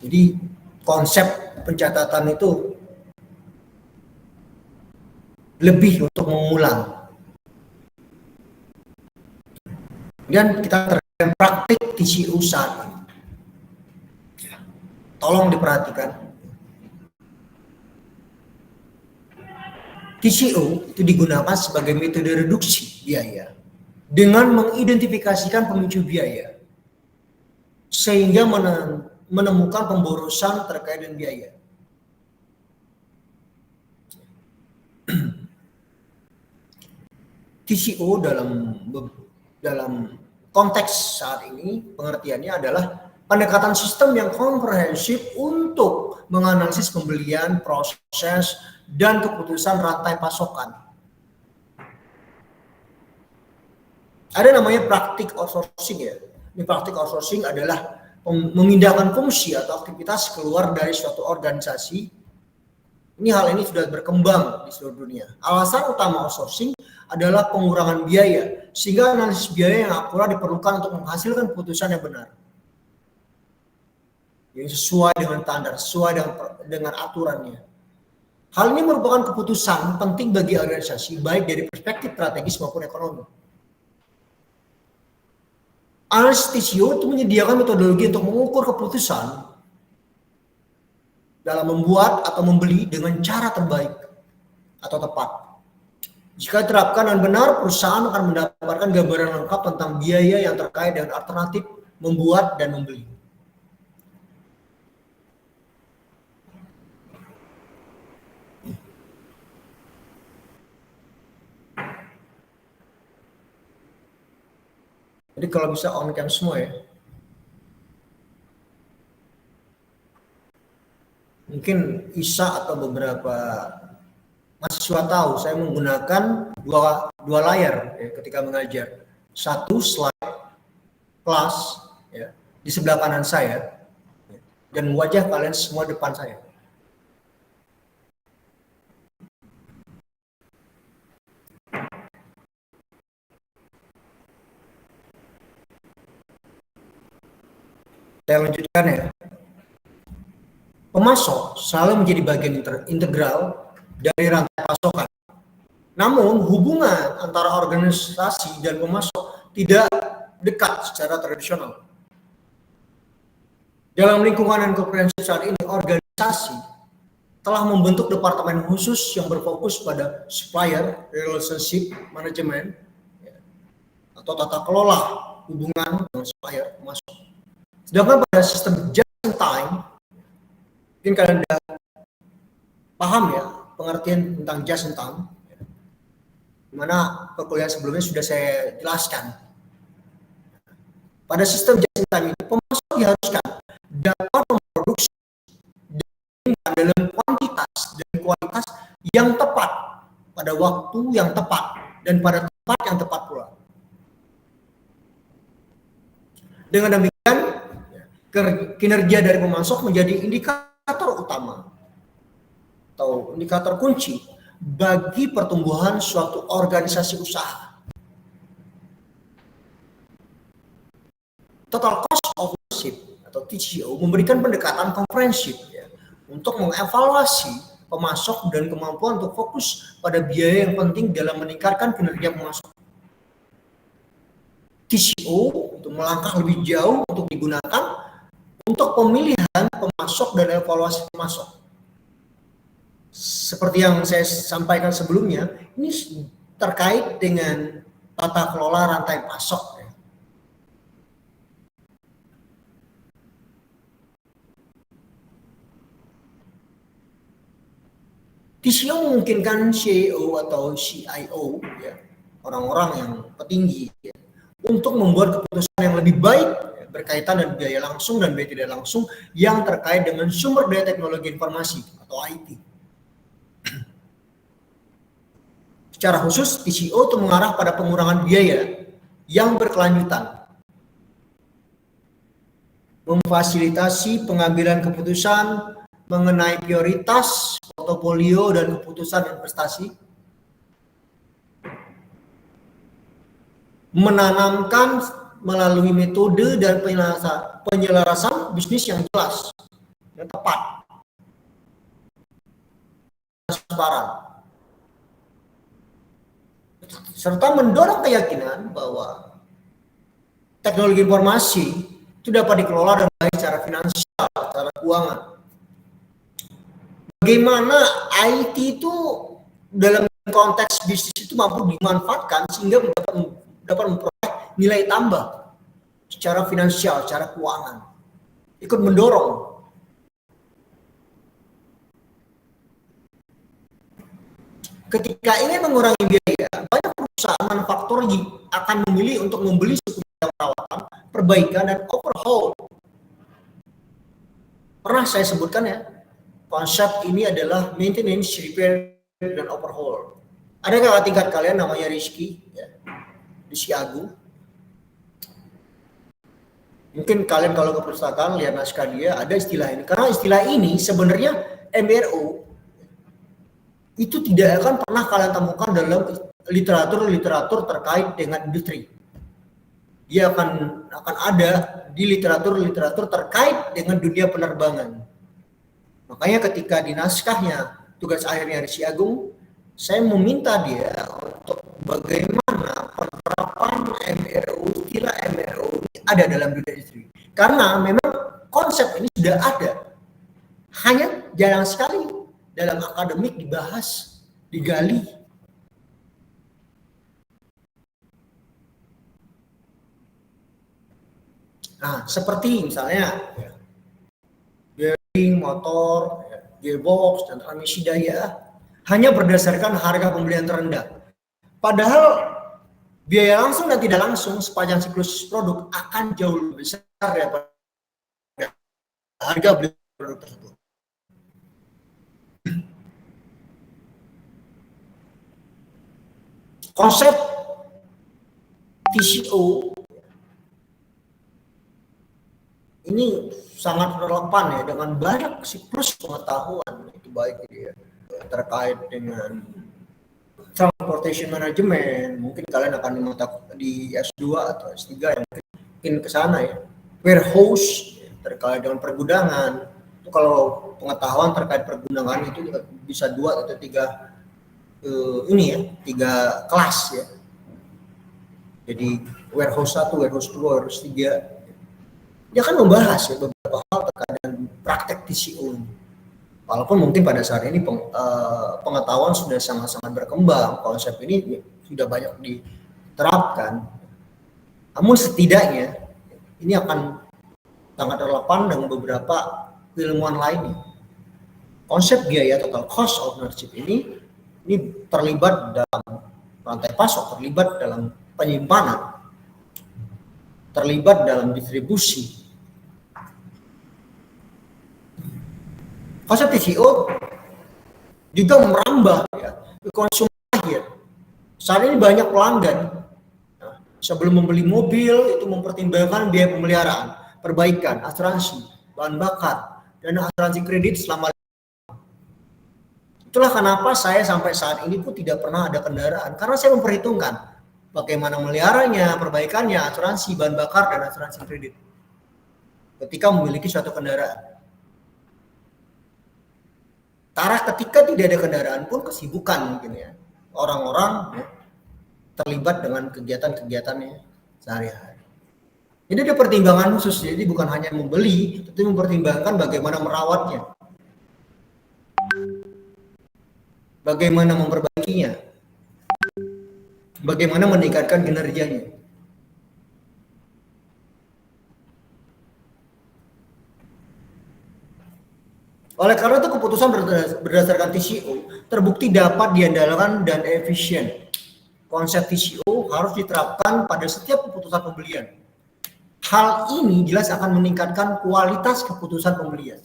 Jadi konsep pencatatan itu lebih untuk mengulang. Dan kita terkait praktik TCO saat ini. Tolong diperhatikan. TCO itu digunakan sebagai metode reduksi biaya dengan mengidentifikasikan pemicu biaya sehingga menemukan pemborosan terkait dengan biaya. TCO dalam konteks saat ini pengertiannya adalah pendekatan sistem yang komprehensif untuk menganalisis pembelian, proses, dan keputusan rantai pasokan. Ada namanya praktik outsourcing ya. Ini praktik outsourcing adalah memindahkan fungsi atau aktivitas keluar dari suatu organisasi. Hal ini sudah berkembang di seluruh dunia. Alasan utama outsourcing adalah pengurangan biaya, sehingga analisis biaya yang akurat diperlukan untuk menghasilkan keputusan yang benar. Yang sesuai dengan standar, sesuai dengan aturannya. Hal ini merupakan keputusan penting bagi organisasi, baik dari perspektif strategis maupun ekonomi. Analisis TCO itu menyediakan metodologi untuk mengukur keputusan dalam membuat atau membeli dengan cara terbaik atau tepat. Jika diterapkan dengan benar, perusahaan akan mendapatkan gambaran lengkap tentang biaya yang terkait dengan alternatif membuat dan membeli. Jadi kalau bisa on cam semua ya. Mungkin Isa atau beberapa mahasiswa tahu saya menggunakan dua layar ya, ketika mengajar. Satu slide kelas ya, di sebelah kanan saya dan wajah kalian semua depan saya. Saya lanjutkan ya. Pemasok selalu menjadi bagian integral dari rantai pasokan. Namun hubungan antara organisasi dan pemasok tidak dekat secara tradisional. Dalam lingkungan dan komprehensif saat ini, organisasi telah membentuk departemen khusus yang berfokus pada supplier relationship management atau tata kelola hubungan dengan supplier pemasok. Sedangkan pada sistem just in time, mungkin kalian sudah paham ya pengertian tentang just in time, dimana perkuliahan sebelumnya sudah saya jelaskan. Pada sistem just in time itu, pemasok diharuskan dapat memproduksi dalam kuantitas dan kualitas yang tepat pada waktu yang tepat dan pada tempat yang tepat pula. Dengan demikian, kinerja dari pemasok menjadi indikator utama atau indikator kunci bagi pertumbuhan suatu organisasi usaha. Total cost of ownership atau TCO memberikan pendekatan komprehensif ya, untuk mengevaluasi pemasok dan kemampuan untuk fokus pada biaya yang penting dalam meningkatkan kinerja pemasok. TCO untuk melangkah lebih jauh untuk digunakan untuk pemilihan pemasok dan evaluasi pemasok. Seperti yang saya sampaikan sebelumnya, ini terkait dengan tata kelola rantai pasok. TCO memungkinkan CEO atau CIO, ya, orang-orang yang petinggi, ya, untuk membuat keputusan yang lebih baik berkaitan dengan biaya langsung dan biaya tidak langsung yang terkait dengan sumber daya teknologi informasi atau IT. Secara khusus, TCO itu mengarah pada pengurangan biaya yang berkelanjutan, memfasilitasi pengambilan keputusan mengenai prioritas, portofolio, dan keputusan investasi, menanamkan melalui metode dan penyelarasan bisnis yang jelas yang tepat, transparan, serta mendorong keyakinan bahwa teknologi informasi itu dapat dikelola dengan baik secara finansial, secara keuangan. Bagaimana IT itu dalam konteks bisnis itu mampu dimanfaatkan sehingga dapat memperoleh nilai tambah secara finansial, secara keuangan. Ikut mendorong. Ketika ingin mengurangi biaya, banyak perusahaan manufaktur akan memilih untuk membeli sebuah perawatan, perbaikan, dan overhaul. Pernah saya sebutkan ya, konsep ini adalah maintenance, repair, dan overhaul. Ada kakak tingkat kalian namanya Rizky, ya, Rizky Agung. Mungkin kalian kalau ke perpustakaan lihat naskah dia ada istilah ini. Karena istilah ini sebenarnya MRO itu tidak akan pernah kalian temukan dalam literatur terkait dengan industri. Dia akan ada di literatur terkait dengan dunia penerbangan. Makanya ketika di naskahnya tugas akhirnya Rizky Agung, saya meminta dia untuk bagaimana penerapan MRO, istilah MRO ada dalam dunia industri. Karena memang konsep ini sudah ada, hanya jarang sekali dalam akademik dibahas, digali. Nah, seperti misalnya bearing, motor, gearbox, dan transmisi daya hanya berdasarkan harga pembelian terendah. Padahal biaya langsung dan tidak langsung sepanjang siklus produk akan jauh lebih besar daripada harga beli produk tersebut. Konsep TCO ini sangat relevan ya dengan banyak siklus pengetahuan, itu baik ya, terkait dengan transportation management, mungkin kalian akan di S2 atau S3 yang mungkin ke sana ya. Warehouse terkait dengan pergudangan. Itu kalau pengetahuan terkait pergudangan itu bisa 2 atau 3 3 kelas ya. Jadi warehouse 1, warehouse 2, warehouse 3. Dia akan membahas ya beberapa hal terkait dengan praktek TCO ini. Walaupun mungkin pada saat ini pengetahuan sudah sangat-sangat berkembang, konsep ini sudah banyak diterapkan. Namun setidaknya ini akan sangat relevan dengan beberapa ilmuwan lainnya. Konsep biaya total cost of ownership ini terlibat dalam rantai pasok, terlibat dalam penyimpanan, terlibat dalam distribusi. Konsep TCO juga merambah ya, ke konsumen akhir. Saat ini banyak pelanggan sebelum membeli mobil itu mempertimbangkan biaya pemeliharaan, perbaikan, asuransi, bahan bakar, dan asuransi kredit selama. Itulah kenapa saya sampai saat ini pun tidak pernah ada kendaraan, karena saya memperhitungkan bagaimana meliharanya, perbaikannya, asuransi, bahan bakar, dan asuransi kredit ketika memiliki suatu kendaraan. Karena ketika tidak ada kendaraan pun kesibukan mungkin ya. Orang-orang ya, terlibat dengan kegiatan-kegiatannya sehari-hari. Jadi ada pertimbangan khusus, jadi bukan hanya membeli, tapi mempertimbangkan bagaimana merawatnya, bagaimana memperbaikinya, bagaimana meningkatkan kinerjanya. Oleh karena itu keputusan berdasarkan TCO terbukti dapat diandalkan dan efisien. Konsep TCO harus diterapkan pada setiap keputusan pembelian. Hal ini jelas akan meningkatkan kualitas keputusan pembelian.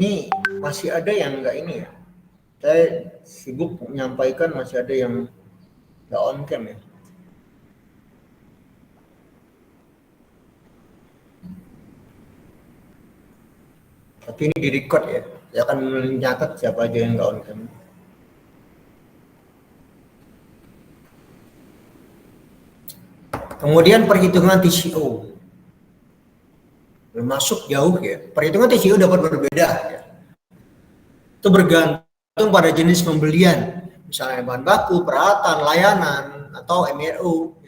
Ini masih ada yang enggak ini ya. Saya sibuk menyampaikan, masih ada yang enggak on cam ya. Tapi ini di record ya. Saya akan mencatat siapa aja yang nggak on cam. Kemudian perhitungan TCO. Masuk jauh ya. Perhitungan TCO dapat berbeda ya. Itu bergantung pada jenis pembelian. Misalnya bahan baku, peralatan, layanan, atau MRO.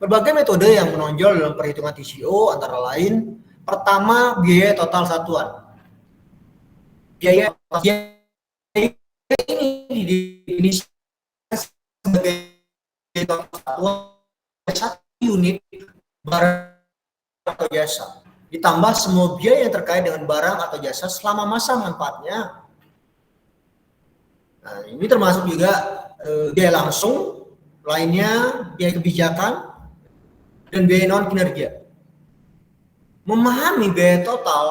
Berbagai metode yang menonjol dalam perhitungan TCO antara lain, pertama biaya total satuan. Biaya ini didefinisikan sebagai total satuan satu unit barang atau jasa, ditambah semua biaya yang terkait dengan barang atau jasa selama masa manfaatnya. Nah, ini termasuk juga biaya langsung, lainnya biaya kebijakan, dan biaya non kinerja. Memahami biaya total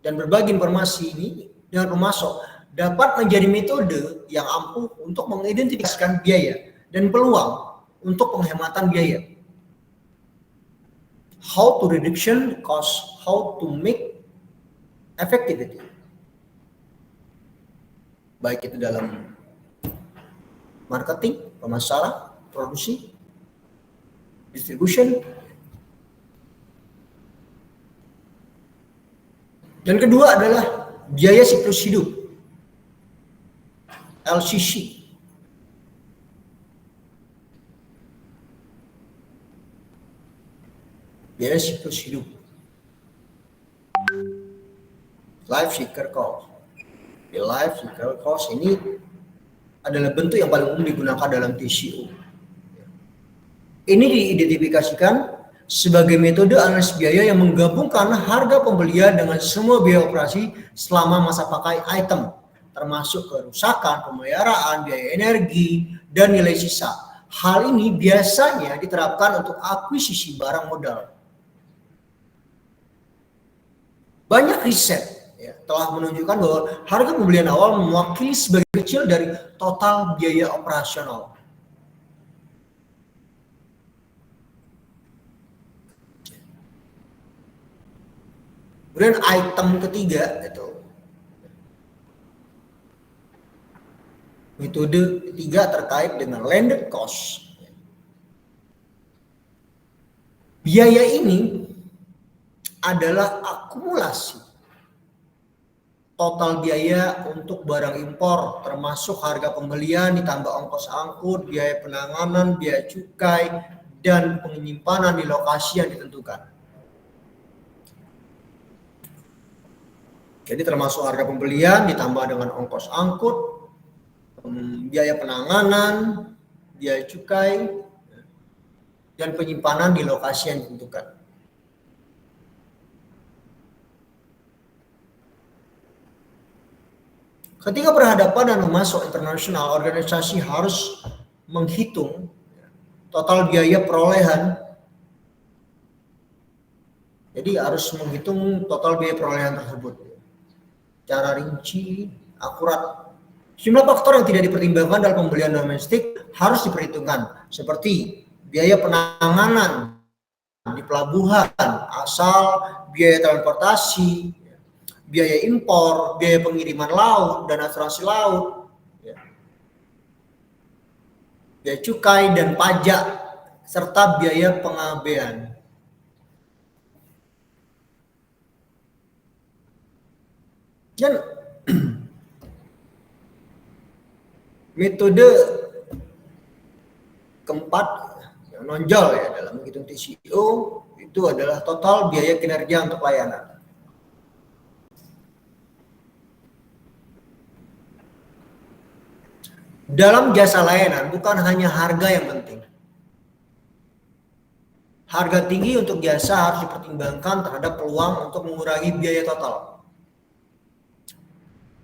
dan berbagi informasi ini dengan pemasok dapat menjadi metode yang ampuh untuk mengidentifikasikan biaya dan peluang untuk penghematan biaya. How to reduction cost, how to make effectivity. Baik itu dalam marketing, pemasaran, produksi, distribution. Dan kedua adalah biaya siklus hidup, LCC. Biaya siklus hidup, life cycle cost. Di life cycle cost ini adalah bentuk yang paling umum digunakan dalam TCO. Ini diidentifikasikan sebagai metode analisis biaya yang menggabungkan harga pembelian dengan semua biaya operasi selama masa pakai item, termasuk kerusakan, pemeliharaan, biaya energi, dan nilai sisa. Hal ini biasanya diterapkan untuk akuisisi barang modal. Banyak riset ya, telah menunjukkan bahwa harga pembelian awal mewakili sebagian kecil dari total biaya operasional. Kemudian item ketiga itu metode ketiga terkait dengan landed cost. Biaya ini adalah akumulasi total biaya untuk barang impor, termasuk harga pembelian ditambah ongkos angkut, biaya penanganan, biaya cukai, dan penyimpanan di lokasi yang ditentukan. Jadi termasuk harga pembelian ditambah dengan ongkos angkut, biaya penanganan, biaya cukai, dan penyimpanan di lokasi yang ditentukan. Ketika berhadapan dengan masuk internasional, organisasi harus menghitung total biaya perolehan. Jadi harus menghitung total biaya perolehan tersebut secara rinci, akurat. Sejumlah faktor yang tidak dipertimbangkan dalam pembelian domestik harus diperhitungkan, seperti biaya penanganan di pelabuhan, asal, biaya transportasi, biaya impor, biaya pengiriman laut dan asuransi laut, biaya cukai dan pajak, serta biaya pengabaian. Dan metode keempat yang nonjol ya dalam menghitung TCO itu adalah total biaya kinerja untuk layanan. Dalam jasa layanan bukan hanya harga yang penting. Harga tinggi untuk jasa harus dipertimbangkan terhadap peluang untuk mengurangi biaya total.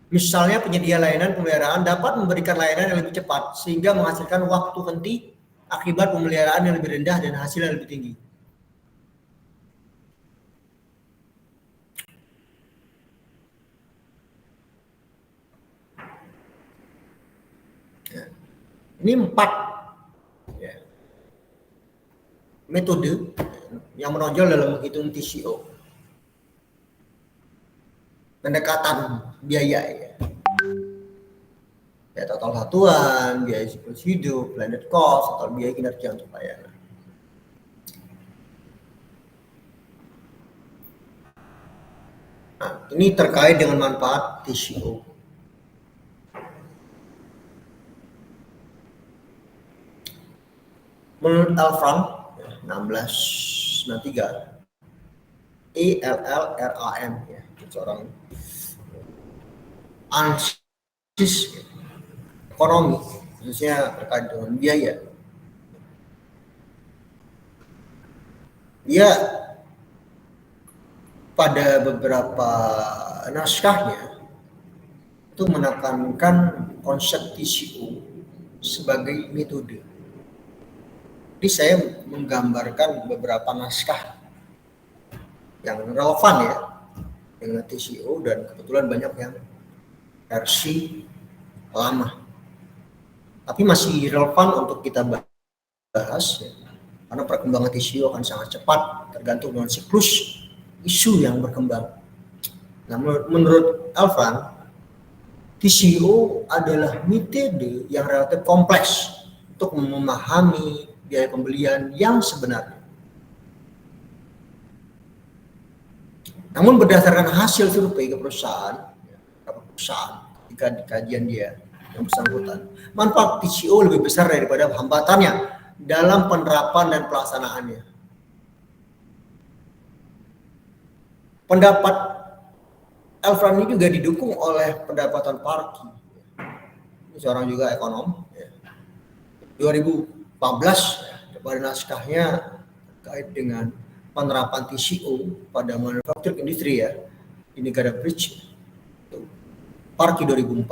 Misalnya penyedia layanan pemeliharaan dapat memberikan layanan yang lebih cepat sehingga menghasilkan waktu henti akibat pemeliharaan yang lebih rendah dan hasil yang lebih tinggi. Ini 4 metode yang menonjol dalam menghitung TCO. pendekatan biaya ya. Biaya total satuan, biaya siklus hidup, landed cost, atau biaya kinerja untuk layanan. Nah, ini terkait dengan manfaat TCO. Menurut Elfrand 1693, ELLRAM ya, seorang analisis ekonomi khususnya terkait dengan biaya. Dia pada beberapa naskahnya itu menekankan konsep TCO sebagai metode. Jadi saya menggambarkan beberapa naskah yang relevan ya dengan TCO, dan kebetulan banyak yang versi lama. Tapi masih relevan untuk kita bahas ya, karena perkembangan TCO akan sangat cepat tergantung dengan siklus isu yang berkembang. Nah, menurut Elfrand, TCO adalah metode yang relatif kompleks untuk memahami biaya pembelian yang sebenarnya. Namun berdasarkan hasil survei ke perusahaan ketika di kajian dia yang bersangkutan, manfaat TCO lebih besar daripada hambatannya dalam penerapan dan pelaksanaannya. Pendapat Elfrand ini juga didukung oleh pendapatan Parky, ini seorang juga ekonom. 2014 pada naskahnya terkait dengan penerapan TCO pada manufacturing industri ya di negara BRICS, Parky 2014.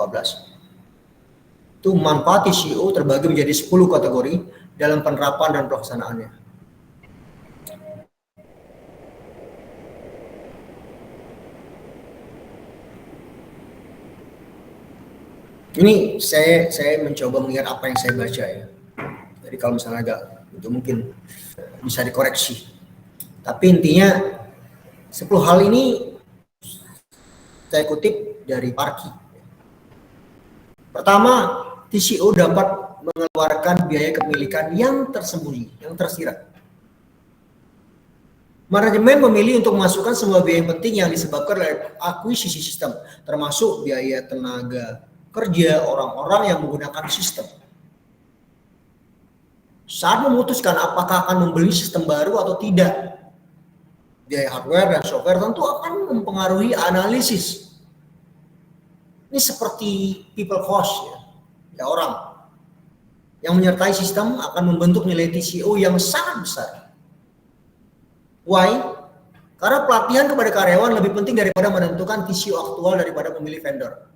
Itu manfaat TCO terbagi menjadi 10 kategori dalam penerapan dan pelaksanaannya. Ini saya mencoba mengingat apa yang saya baca ya. Jadi kalau misalnya agak itu mungkin bisa dikoreksi. Tapi intinya 10 hal ini saya kutip dari Parky. Pertama, TCO dapat mengeluarkan biaya kepemilikan yang tersembunyi, yang tersirat. Manajemen memilih untuk memasukkan semua biaya yang penting yang disebabkan oleh akuisisi sistem, termasuk biaya tenaga kerja orang-orang yang menggunakan sistem. Saat memutuskan apakah akan membeli sistem baru atau tidak, biaya hardware dan software tentu akan mempengaruhi analisis. Ini seperti people cost ya orang yang menyertai sistem akan membentuk nilai TCO yang sangat besar. Why? Karena pelatihan kepada karyawan lebih penting daripada menentukan TCO aktual daripada memilih vendor.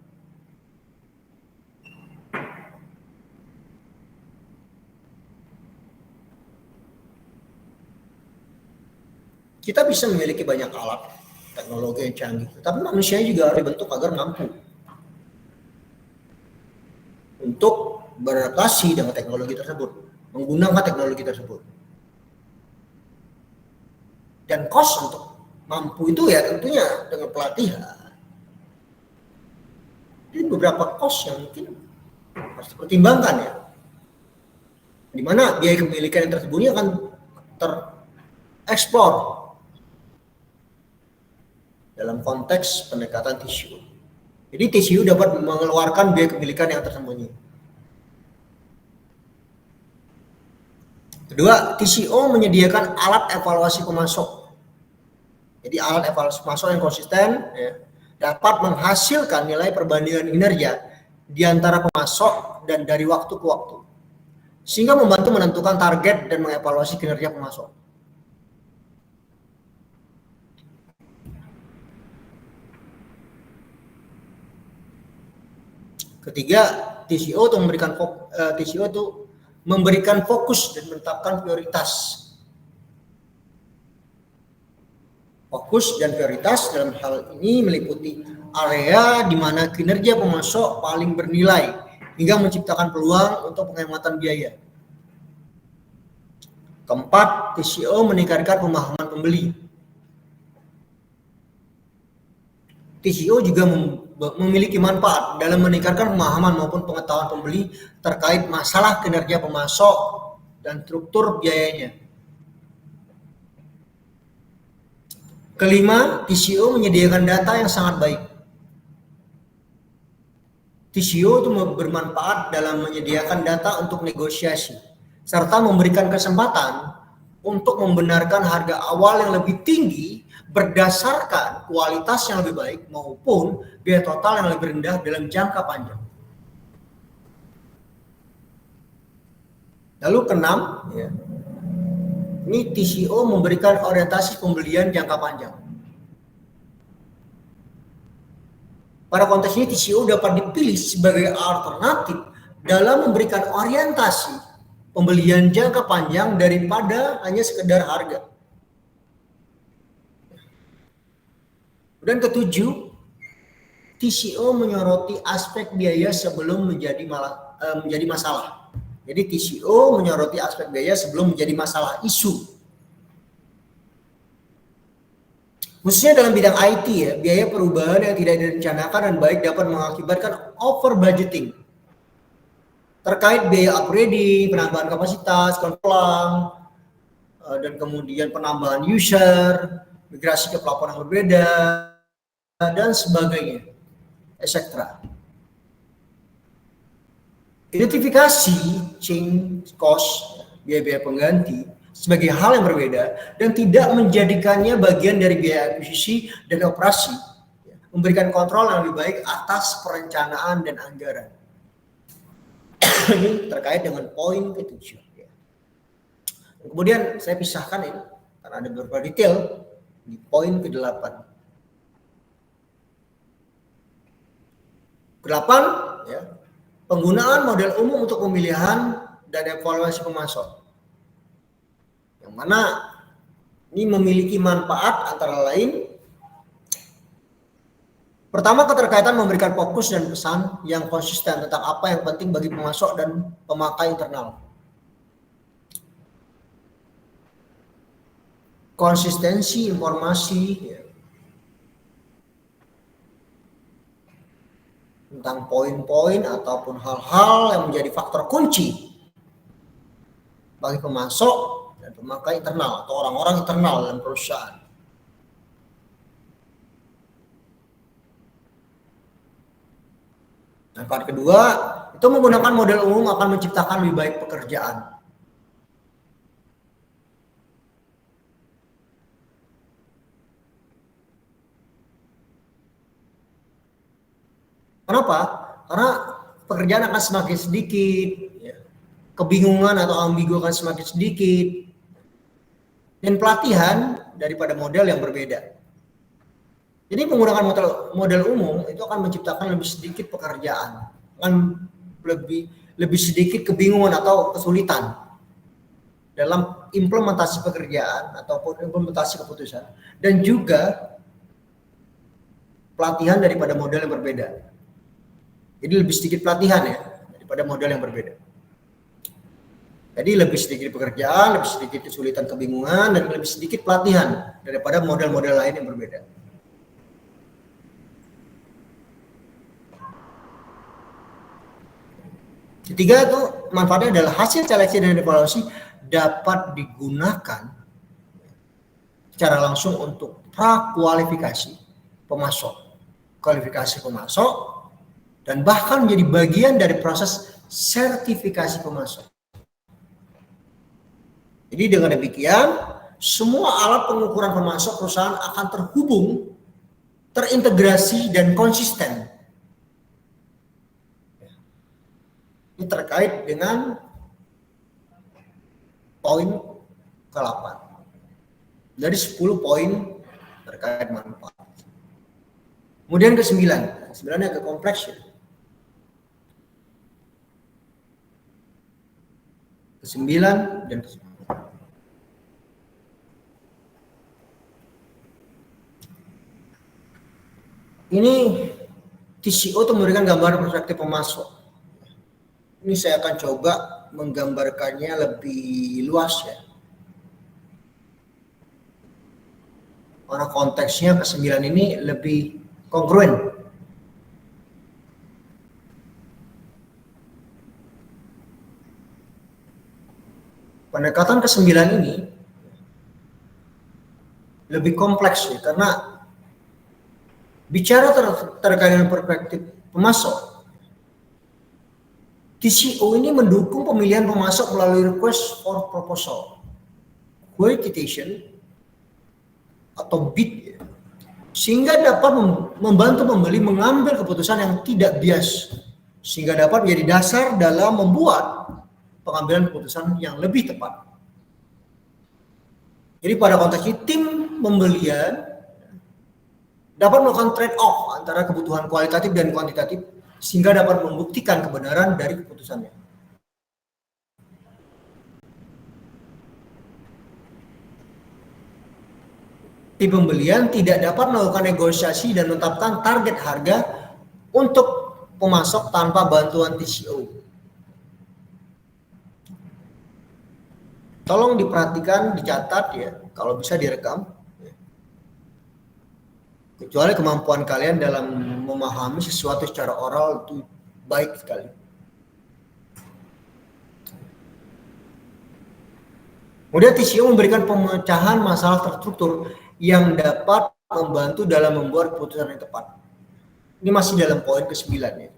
Kita bisa memiliki banyak alat teknologi yang canggih, tapi manusia juga harus dibentuk agar mampu untuk beradaptasi dengan teknologi tersebut, menggunakan teknologi tersebut. Dan cost untuk mampu itu ya tentunya dengan pelatihan. Jadi beberapa cost yang mungkin harus dipertimbangkan ya. Di mana biaya kepemilikan yang tersembunyi akan tereksplor dalam konteks pendekatan TCO. Jadi TCO dapat mengeluarkan biaya kepemilikan yang tersembunyi. Kedua, TCO menyediakan alat evaluasi pemasok. Jadi alat evaluasi pemasok yang konsisten ya, dapat menghasilkan nilai perbandingan kinerja di antara pemasok dan dari waktu ke waktu, sehingga membantu menentukan target dan mengevaluasi kinerja pemasok. Ketiga, TCO itu memberikan fokus dan menetapkan prioritas. Fokus dan prioritas dalam hal ini meliputi area di mana kinerja pemasok paling bernilai hingga menciptakan peluang untuk penghematan biaya. Keempat, TCO meningkatkan pemahaman pembeli. TCO juga memiliki manfaat dalam meningkatkan pemahaman maupun pengetahuan pembeli terkait masalah kinerja pemasok dan struktur biayanya. Kelima, TCO menyediakan data yang sangat baik. TCO itu bermanfaat dalam menyediakan data untuk negosiasi, serta memberikan kesempatan untuk membenarkan harga awal yang lebih tinggi berdasarkan kualitas yang lebih baik maupun biaya total yang lebih rendah dalam jangka panjang. Lalu keenam, ya, ini TCO memberikan orientasi pembelian jangka panjang. Pada konteks ini TCO dapat dipilih sebagai alternatif dalam memberikan orientasi pembelian jangka panjang daripada hanya sekedar harga. Dan ketujuh, TCO menyoroti aspek biaya sebelum menjadi masalah. Jadi TCO menyoroti aspek biaya sebelum menjadi masalah isu. Khususnya dalam bidang IT ya, biaya perubahan yang tidak direncanakan dan baik dapat mengakibatkan over budgeting terkait biaya upgrading, penambahan kapasitas, kontrol, dan kemudian penambahan user, migrasi ke platform yang berbeda, dan sebagainya, etc. Identifikasi change cost, biaya-biaya pengganti, sebagai hal yang berbeda dan tidak menjadikannya bagian dari biaya akuisisi dan operasi, memberikan kontrol yang lebih baik atas perencanaan dan anggaran. Ini terkait dengan poin ke-7. Kemudian saya pisahkan ini karena ada beberapa detail di poin ke-8. Ke-8 ya, penggunaan model umum untuk pemilihan dan evaluasi pemasok. Yang mana ini memiliki manfaat antara lain. Pertama, keterkaitan memberikan fokus dan pesan yang konsisten tentang apa yang penting bagi pemasok dan pemakai internal. Konsistensi informasi ya, tentang poin-poin ataupun hal-hal yang menjadi faktor kunci bagi pemasok dan pemakai internal atau orang-orang internal dalam perusahaan. Manfaat kedua, itu menggunakan model umum akan menciptakan lebih baik pekerjaan. Kenapa? Karena pekerjaan akan semakin sedikit, ya. Kebingungan atau ambigu akan semakin sedikit, dan pelatihan daripada model yang berbeda. Jadi menggunakan model umum itu akan menciptakan lebih sedikit pekerjaan, akan lebih sedikit kebingungan atau kesulitan dalam implementasi pekerjaan ataupun implementasi keputusan, dan juga pelatihan daripada model yang berbeda. Jadi lebih sedikit pelatihan ya daripada model yang berbeda. Jadi lebih sedikit pekerjaan, lebih sedikit kesulitan, kebingungan, dan lebih sedikit pelatihan daripada model-model lain yang berbeda. Ketiga itu manfaatnya adalah hasil seleksi dan evaluasi dapat digunakan secara langsung untuk prakualifikasi pemasok, kualifikasi pemasok, dan bahkan menjadi bagian dari proses sertifikasi pemasok. Jadi dengan demikian, semua alat pengukuran pemasok perusahaan akan terhubung, terintegrasi, dan konsisten. Ini terkait dengan poin ke-8. Dari 10 poin terkait manfaat. Kemudian ke-9. Ke-9 agak kompleks ya. Ke-9 dan ke-10. Ini TCO itu memberikan gambaran perspektif pemasok. Ini saya akan coba menggambarkannya lebih luas ya. Karena konteksnya ke-9 ini lebih kongruen. Pendekatan ke-9 ini lebih kompleks ya, karena bicara terkait dengan perspektif pemasok, TCO ini mendukung pemilihan pemasok melalui request for proposal, qualification atau bid, sehingga dapat membantu pembeli mengambil keputusan yang tidak bias, sehingga dapat menjadi dasar dalam membuat pengambilan keputusan yang lebih tepat. Jadi pada konteks ini, tim pembelian dapat melakukan trade-off antara kebutuhan kualitatif dan kuantitatif, sehingga dapat membuktikan kebenaran dari keputusannya. Tim pembelian tidak dapat melakukan negosiasi dan menetapkan target harga untuk pemasok tanpa bantuan TCO. Tolong diperhatikan, dicatat ya, kalau bisa direkam. Kecuali kemampuan kalian dalam memahami sesuatu secara oral itu baik sekali. Kemudian TCO memberikan pemecahan masalah terstruktur yang dapat membantu dalam membuat keputusan yang tepat. Ini masih dalam poin ke-9 ya.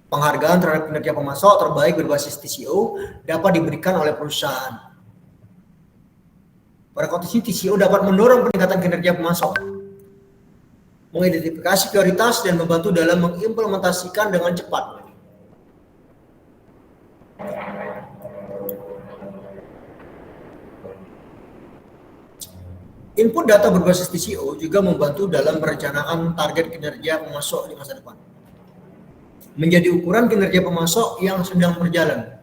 Penghargaan terhadap kinerja pemasok terbaik berbasis TCO dapat diberikan oleh perusahaan. Pada konteks ini, TCO dapat mendorong peningkatan kinerja pemasok, mengidentifikasi prioritas dan membantu dalam mengimplementasikan dengan cepat. Input data berbasis TCO juga membantu dalam merencanakan target kinerja pemasok di masa depan, menjadi ukuran kinerja pemasok yang sedang berjalan.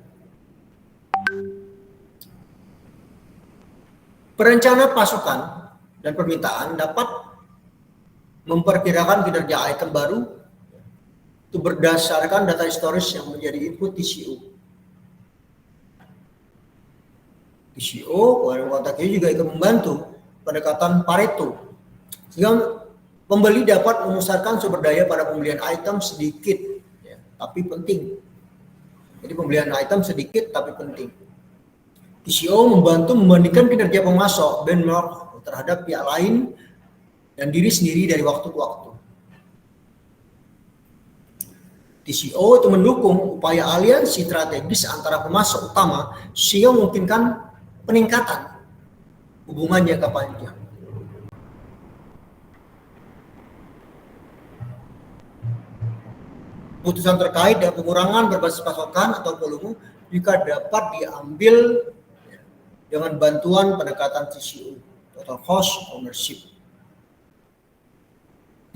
Perencana pasokan dan permintaan dapat memperkirakan kinerja item baru itu berdasarkan data historis yang menjadi input TCO. TCO pada konteks ini juga ikut membantu pendekatan Pareto, sehingga pembeli dapat memusatkan sumber daya pada pembelian item sedikit ya, tapi penting. Jadi pembelian item sedikit tapi penting. TCO membantu membandingkan kinerja pemasok benchmark terhadap pihak lain dan diri sendiri dari waktu ke waktu. TCO itu mendukung upaya aliansi strategis antara pemasok utama sehingga memungkinkan peningkatan hubungan jangka panjang. Keputusan terkait dengan pengurangan berbasis pasokan atau volume juga dapat diambil dengan bantuan pendekatan TCO, total cost ownership.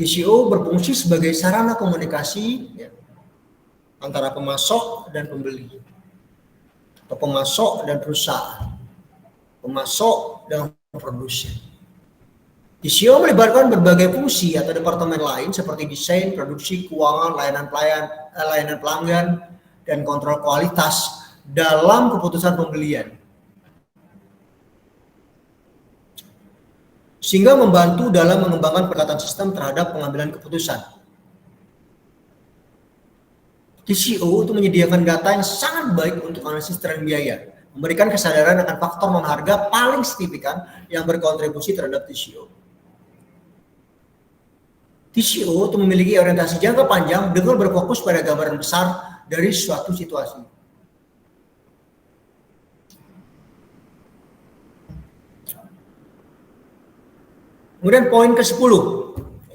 TCO berfungsi sebagai sarana komunikasi ya, antara pemasok dan pembeli, atau pemasok dan perusahaan, pemasok dan produsen. TCO melibatkan berbagai fungsi atau departemen lain seperti desain, produksi, keuangan, layanan pelanggan, dan kontrol kualitas dalam keputusan pembelian, sehingga membantu dalam mengembangkan pendekatan sistem terhadap pengambilan keputusan. TCO itu menyediakan data yang sangat baik untuk analisis tren biaya, memberikan kesadaran akan faktor non-harga paling signifikan yang berkontribusi terhadap TCO. TCO itu memiliki orientasi jangka panjang dengan berfokus pada gambaran besar dari suatu situasi. Kemudian poin ke-10.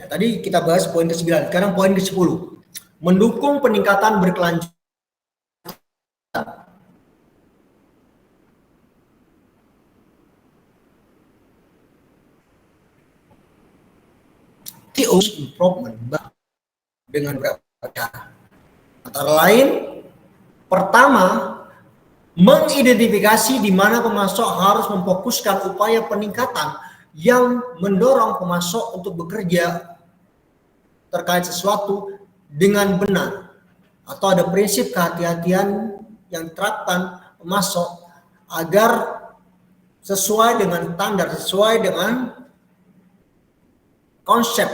Ya, tadi kita bahas poin ke-9, sekarang poin ke-10. Mendukung peningkatan berkelanjutan. TCO improvement dengan beberapa cara. Antara lain, pertama, mengidentifikasi di mana pemasok harus memfokuskan upaya peningkatan yang mendorong pemasok untuk bekerja terkait sesuatu dengan benar, atau ada prinsip kehati-hatian yang diterapkan pemasok agar sesuai dengan standar, sesuai dengan konsep.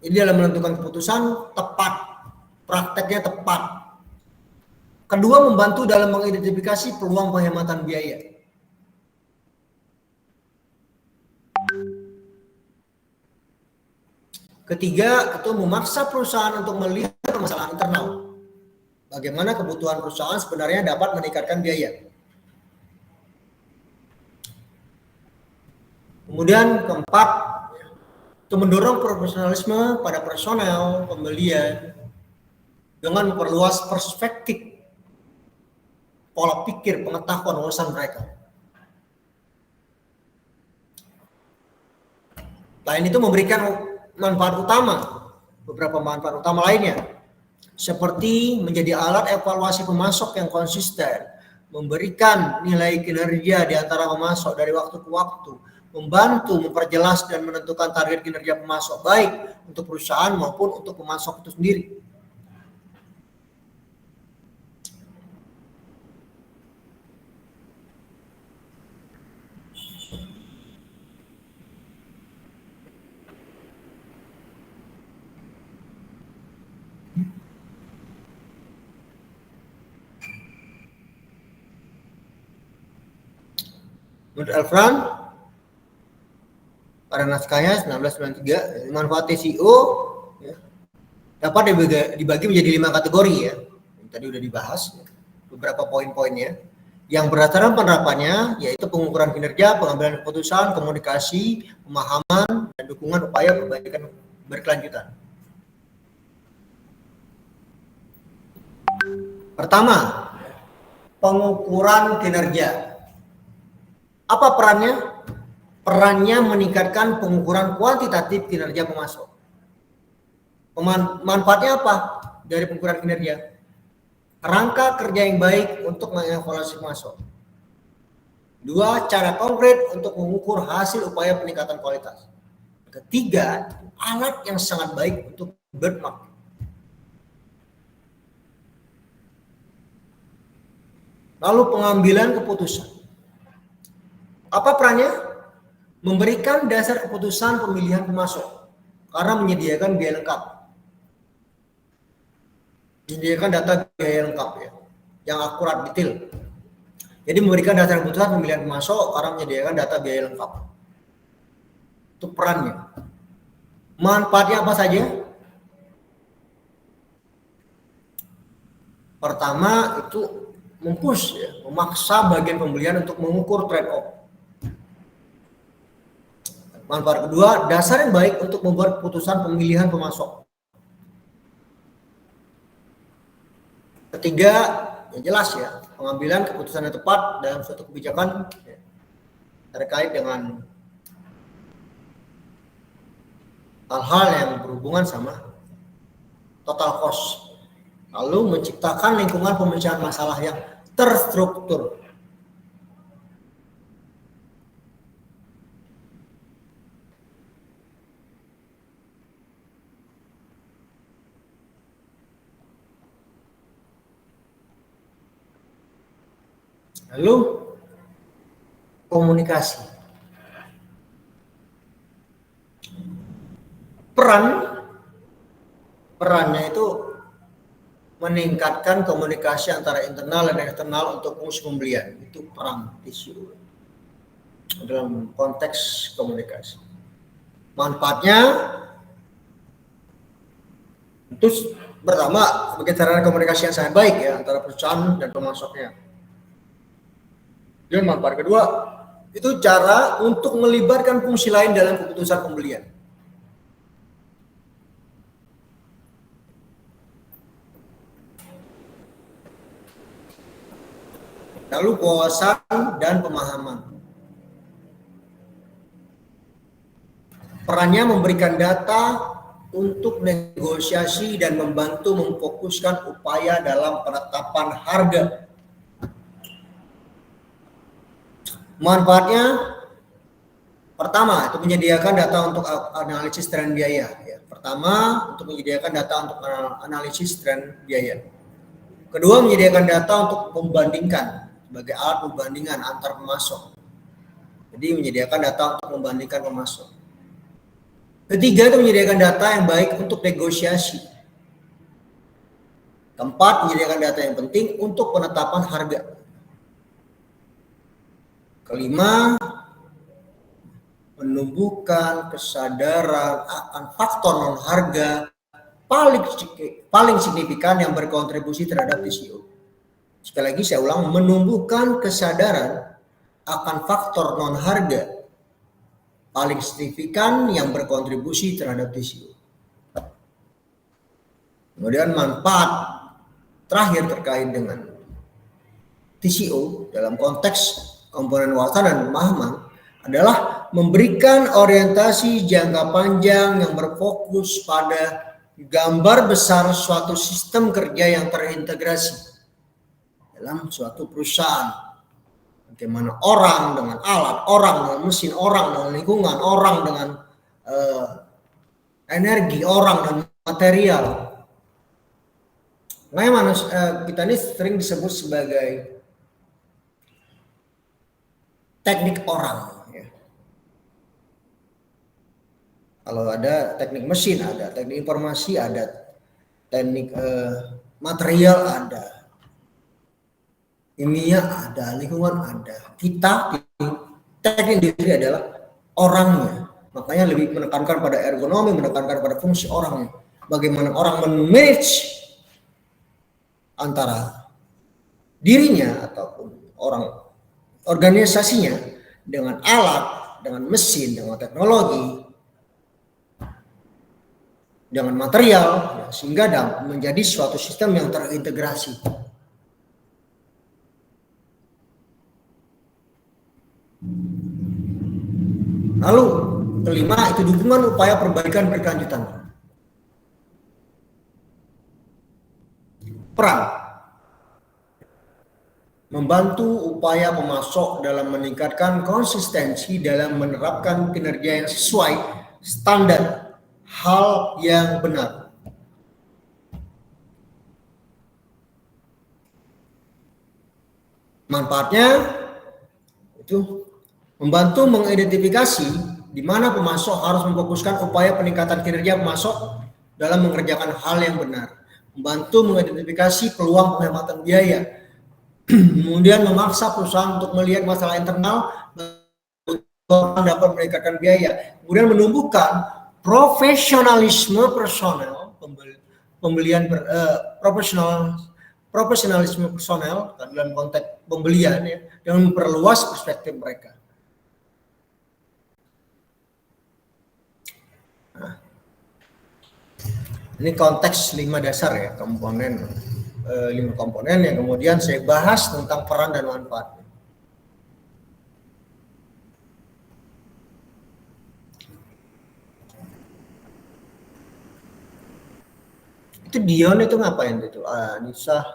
Ini dalam menentukan keputusan tepat, prakteknya tepat. Kedua, membantu dalam mengidentifikasi peluang penghematan biaya. Ketiga, itu memaksa perusahaan untuk melihat permasalahan internal. Bagaimana kebutuhan perusahaan sebenarnya dapat meningkatkan biaya. Kemudian keempat, itu mendorong profesionalisme pada personel pembelian dengan memperluas perspektif, pola pikir, pengetahuan urusan mereka. Lain itu memberikan manfaat utama, beberapa manfaat utama lainnya, seperti menjadi alat evaluasi pemasok yang konsisten, memberikan nilai kinerja di antara pemasok dari waktu ke waktu, membantu memperjelas dan menentukan target kinerja pemasok baik untuk perusahaan maupun untuk pemasok itu sendiri. Menurut Elfran, pada naskahnya 1993, manfaat TCO ya, dapat dibagi menjadi 5 kategori ya. Tadi udah dibahas beberapa poin-poinnya. Yang berdasarkan penerapannya yaitu pengukuran kinerja, pengambilan keputusan, komunikasi, pemahaman, dan dukungan upaya perbaikan berkelanjutan. Pertama, pengukuran kinerja. Apa perannya? Perannya meningkatkan pengukuran kuantitatif kinerja pemasok. Manfaatnya apa dari pengukuran kinerja? Kerangka kerja yang baik untuk mengevaluasi pemasok. Dua, cara konkret untuk mengukur hasil upaya peningkatan kualitas. Ketiga, alat yang sangat baik untuk benchmark. Lalu pengambilan keputusan. Apa perannya? Memberikan dasar keputusan pemilihan pemasok karena menyediakan biaya lengkap. Menyediakan data biaya lengkap ya, yang akurat detail. Jadi memberikan dasar keputusan pemilihan pemasok karena menyediakan data biaya lengkap. Itu perannya. Manfaatnya apa saja? Pertama itu mempush ya, memaksa bagian pembelian untuk mengukur trade off. Manfaat kedua, dasar yang baik untuk membuat keputusan pemilihan pemasok. Ketiga, yang jelas ya, pengambilan keputusan yang tepat dalam suatu kebijakan ya, terkait dengan hal-hal yang berhubungan sama total cost. Lalu menciptakan lingkungan pemecahan masalah yang terstruktur. Lalu komunikasi. Perannya itu meningkatkan komunikasi antara internal dan eksternal untuk fungsi pembelian. Itu peran TCO dalam konteks komunikasi. Manfaatnya itu pertama sebagai sarana komunikasi yang sangat baik ya antara perusahaan dan pemasoknya. Dan manfaat kedua itu cara untuk melibatkan fungsi lain dalam keputusan pembelian. Lalu wawasan dan pemahaman. Perannya memberikan data untuk negosiasi dan membantu memfokuskan upaya dalam penetapan harga. Manfaatnya pertama itu menyediakan data untuk analisis tren biaya. Ya. Pertama untuk menyediakan data untuk analisis tren biaya. Kedua menyediakan data untuk membandingkan sebagai alat pembandingan antar pemasok. Jadi menyediakan data untuk membandingkan pemasok. Ketiga itu menyediakan data yang baik untuk negosiasi. Keempat, menyediakan data yang penting untuk penetapan harga. Kelima, menumbuhkan kesadaran akan faktor non harga paling signifikan yang berkontribusi terhadap TCO. Sekali lagi saya ulang, menumbuhkan kesadaran akan faktor non harga paling signifikan yang berkontribusi terhadap TCO. Kemudian manfaat terakhir terkait dengan TCO dalam konteks komponen wawasan dan pemahaman adalah memberikan orientasi jangka panjang yang berfokus pada gambar besar suatu sistem kerja yang terintegrasi dalam suatu perusahaan. Bagaimana orang dengan alat, orang dengan mesin, orang dengan lingkungan, orang dengan energi, orang dan material. Nah, kita ini sering disebut sebagai teknik orang. Ya. Kalau ada teknik mesin, ada teknik informasi, ada teknik material, ada ilmiah, ada lingkungan, ada. Kita teknik industri adalah orangnya. Makanya lebih menekankan pada ergonomi, menekankan pada fungsi orangnya. Bagaimana orang memanage antara dirinya ataupun orang organisasinya dengan alat, dengan mesin, dengan teknologi, dengan material, ya, sehingga menjadi suatu sistem yang terintegrasi. Lalu kelima itu dukungan upaya perbaikan berkelanjutan. Peran membantu upaya pemasok dalam meningkatkan konsistensi dalam menerapkan kinerja yang sesuai standar hal yang benar. Manfaatnya itu membantu mengidentifikasi di mana pemasok harus memfokuskan upaya peningkatan kinerja pemasok dalam mengerjakan hal yang benar. Membantu mengidentifikasi peluang penghematan biaya. Kemudian memaksa perusahaan untuk melihat masalah internal dapat meningkatkan biaya. Kemudian menumbuhkan profesionalisme personel, profesionalisme personel dalam konteks pembelian ya, dengan memperluas perspektif mereka. Nah, ini konteks 5 dasar ya, komponen 5 komponen yang kemudian saya bahas tentang peran dan manfaat. Itu Dion itu ngapain itu? Nisa,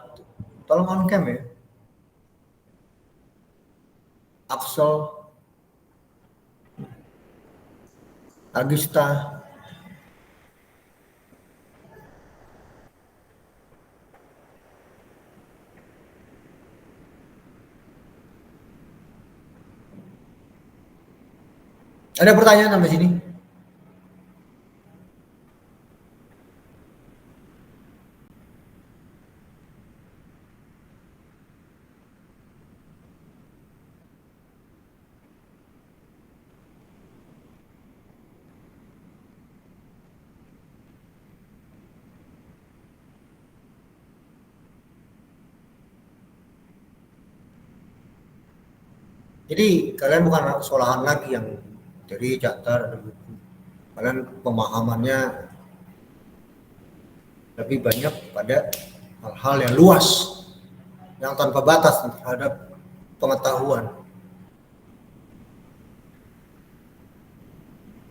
tolong on cam ya. Axel, Agista. Ada pertanyaan sampai sini? Jadi kalian bukan sekolahan lagi yang dari catar, kalian pemahamannya lebih banyak pada hal-hal yang luas, yang tanpa batas terhadap pengetahuan.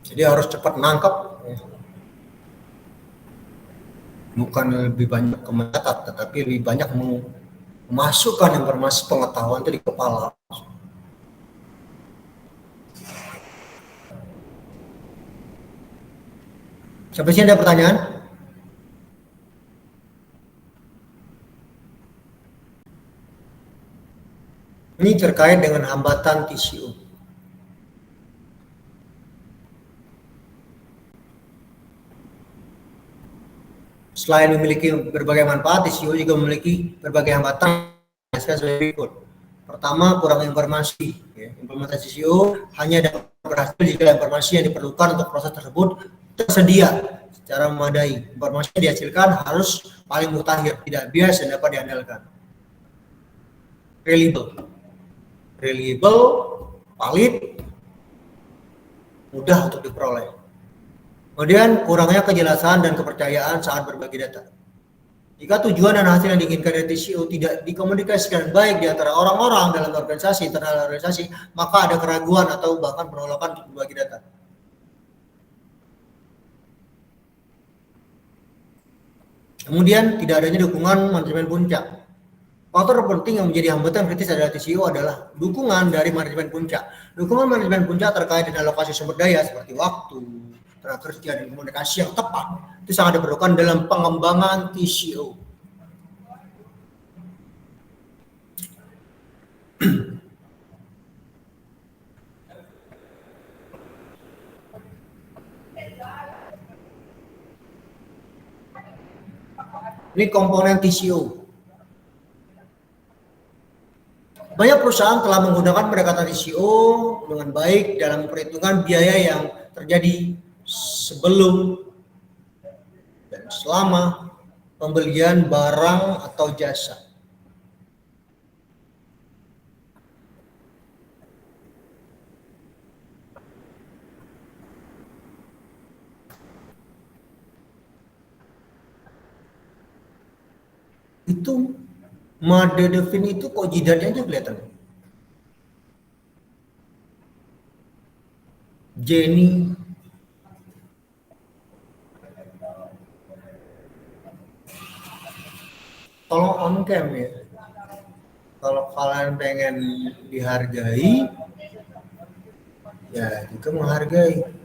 Jadi harus cepat nangkep, bukan lebih banyak mencatat, tetapi lebih banyak memasukkan informasi pengetahuan itu di kepala. Sampai sini ada pertanyaan? Ini terkait dengan hambatan TCO. Selain memiliki berbagai manfaat, TCO juga memiliki berbagai hambatan. Sebagai berikut. Pertama, kurang informasi. Implementasi TCO hanya dapat berhasil jika informasi yang diperlukan untuk proses tersebut tersedia secara memadai. Informasi yang dihasilkan harus paling mutakhir, tidak bias dan dapat diandalkan. Reliable, valid, mudah untuk diperoleh. Kemudian kurangnya kejelasan dan kepercayaan saat berbagi data. Jika tujuan dan hasil yang diinginkan dari TCO tidak dikomunikasikan baik di antara orang-orang dalam organisasi, internal organisasi, maka ada keraguan atau bahkan penolakan untuk berbagi data. Kemudian tidak adanya dukungan manajemen puncak. Faktor penting yang menjadi hambatan kritis adalah TCO adalah dukungan dari manajemen puncak. Dukungan manajemen puncak terkait dengan alokasi sumber daya seperti waktu, tenaga kerja, dan komunikasi yang tepat itu sangat diperlukan dalam pengembangan TCO. Ini komponen TCO. Banyak perusahaan telah menggunakan pendekatan TCO dengan baik dalam perhitungan biaya yang terjadi sebelum dan selama pembelian barang atau jasa. Itu Made Devin itu kok jidatnya aja kelihatan. Jenny, tolong on cam ya. Kalau kalian pengen dihargai, ya juga menghargai.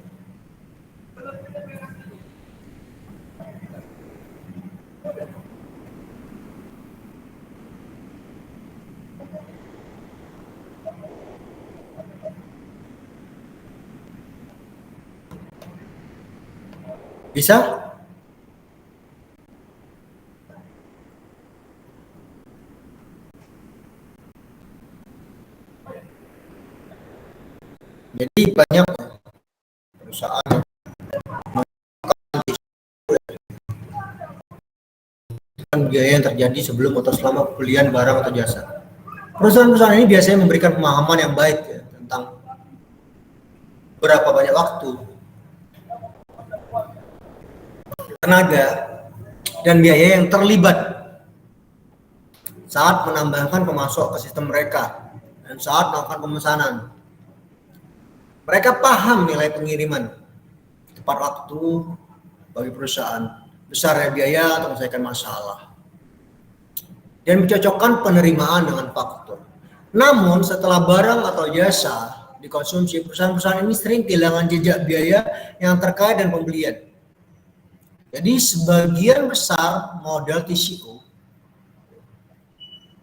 Bisa? Jadi banyak perusahaan biaya yang terjadi sebelum atau selama pembelian barang atau jasa. Perusahaan-perusahaan ini biasanya memberikan pemahaman yang baik ya, tentang berapa banyak waktu, tenaga, dan biaya yang terlibat saat menambahkan pemasok ke sistem mereka dan saat melakukan pemesanan. Mereka paham nilai pengiriman, tepat waktu bagi perusahaan, besarnya biaya atau menyelesaikan masalah, dan mencocokkan penerimaan dengan faktur. Namun setelah barang atau jasa dikonsumsi, perusahaan-perusahaan ini sering kehilangan jejak biaya yang terkait dengan pembelian. Jadi sebagian besar model TCO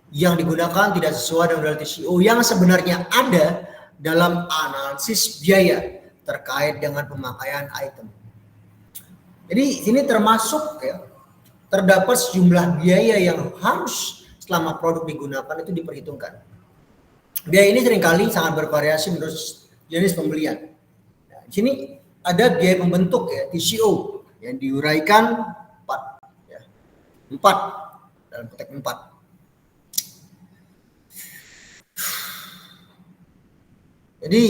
yang digunakan tidak sesuai dengan model TCO yang sebenarnya ada dalam analisis biaya terkait dengan pemakaian item. Jadi sini termasuk ya, terdapat sejumlah biaya yang harus selama produk digunakan itu diperhitungkan. Biaya ini seringkali sangat bervariasi menurut jenis pembelian. Nah, di sini ada biaya pembentuk ya, TCO yang diuraikan 4 ya. 4 dalam konteks 4. Jadi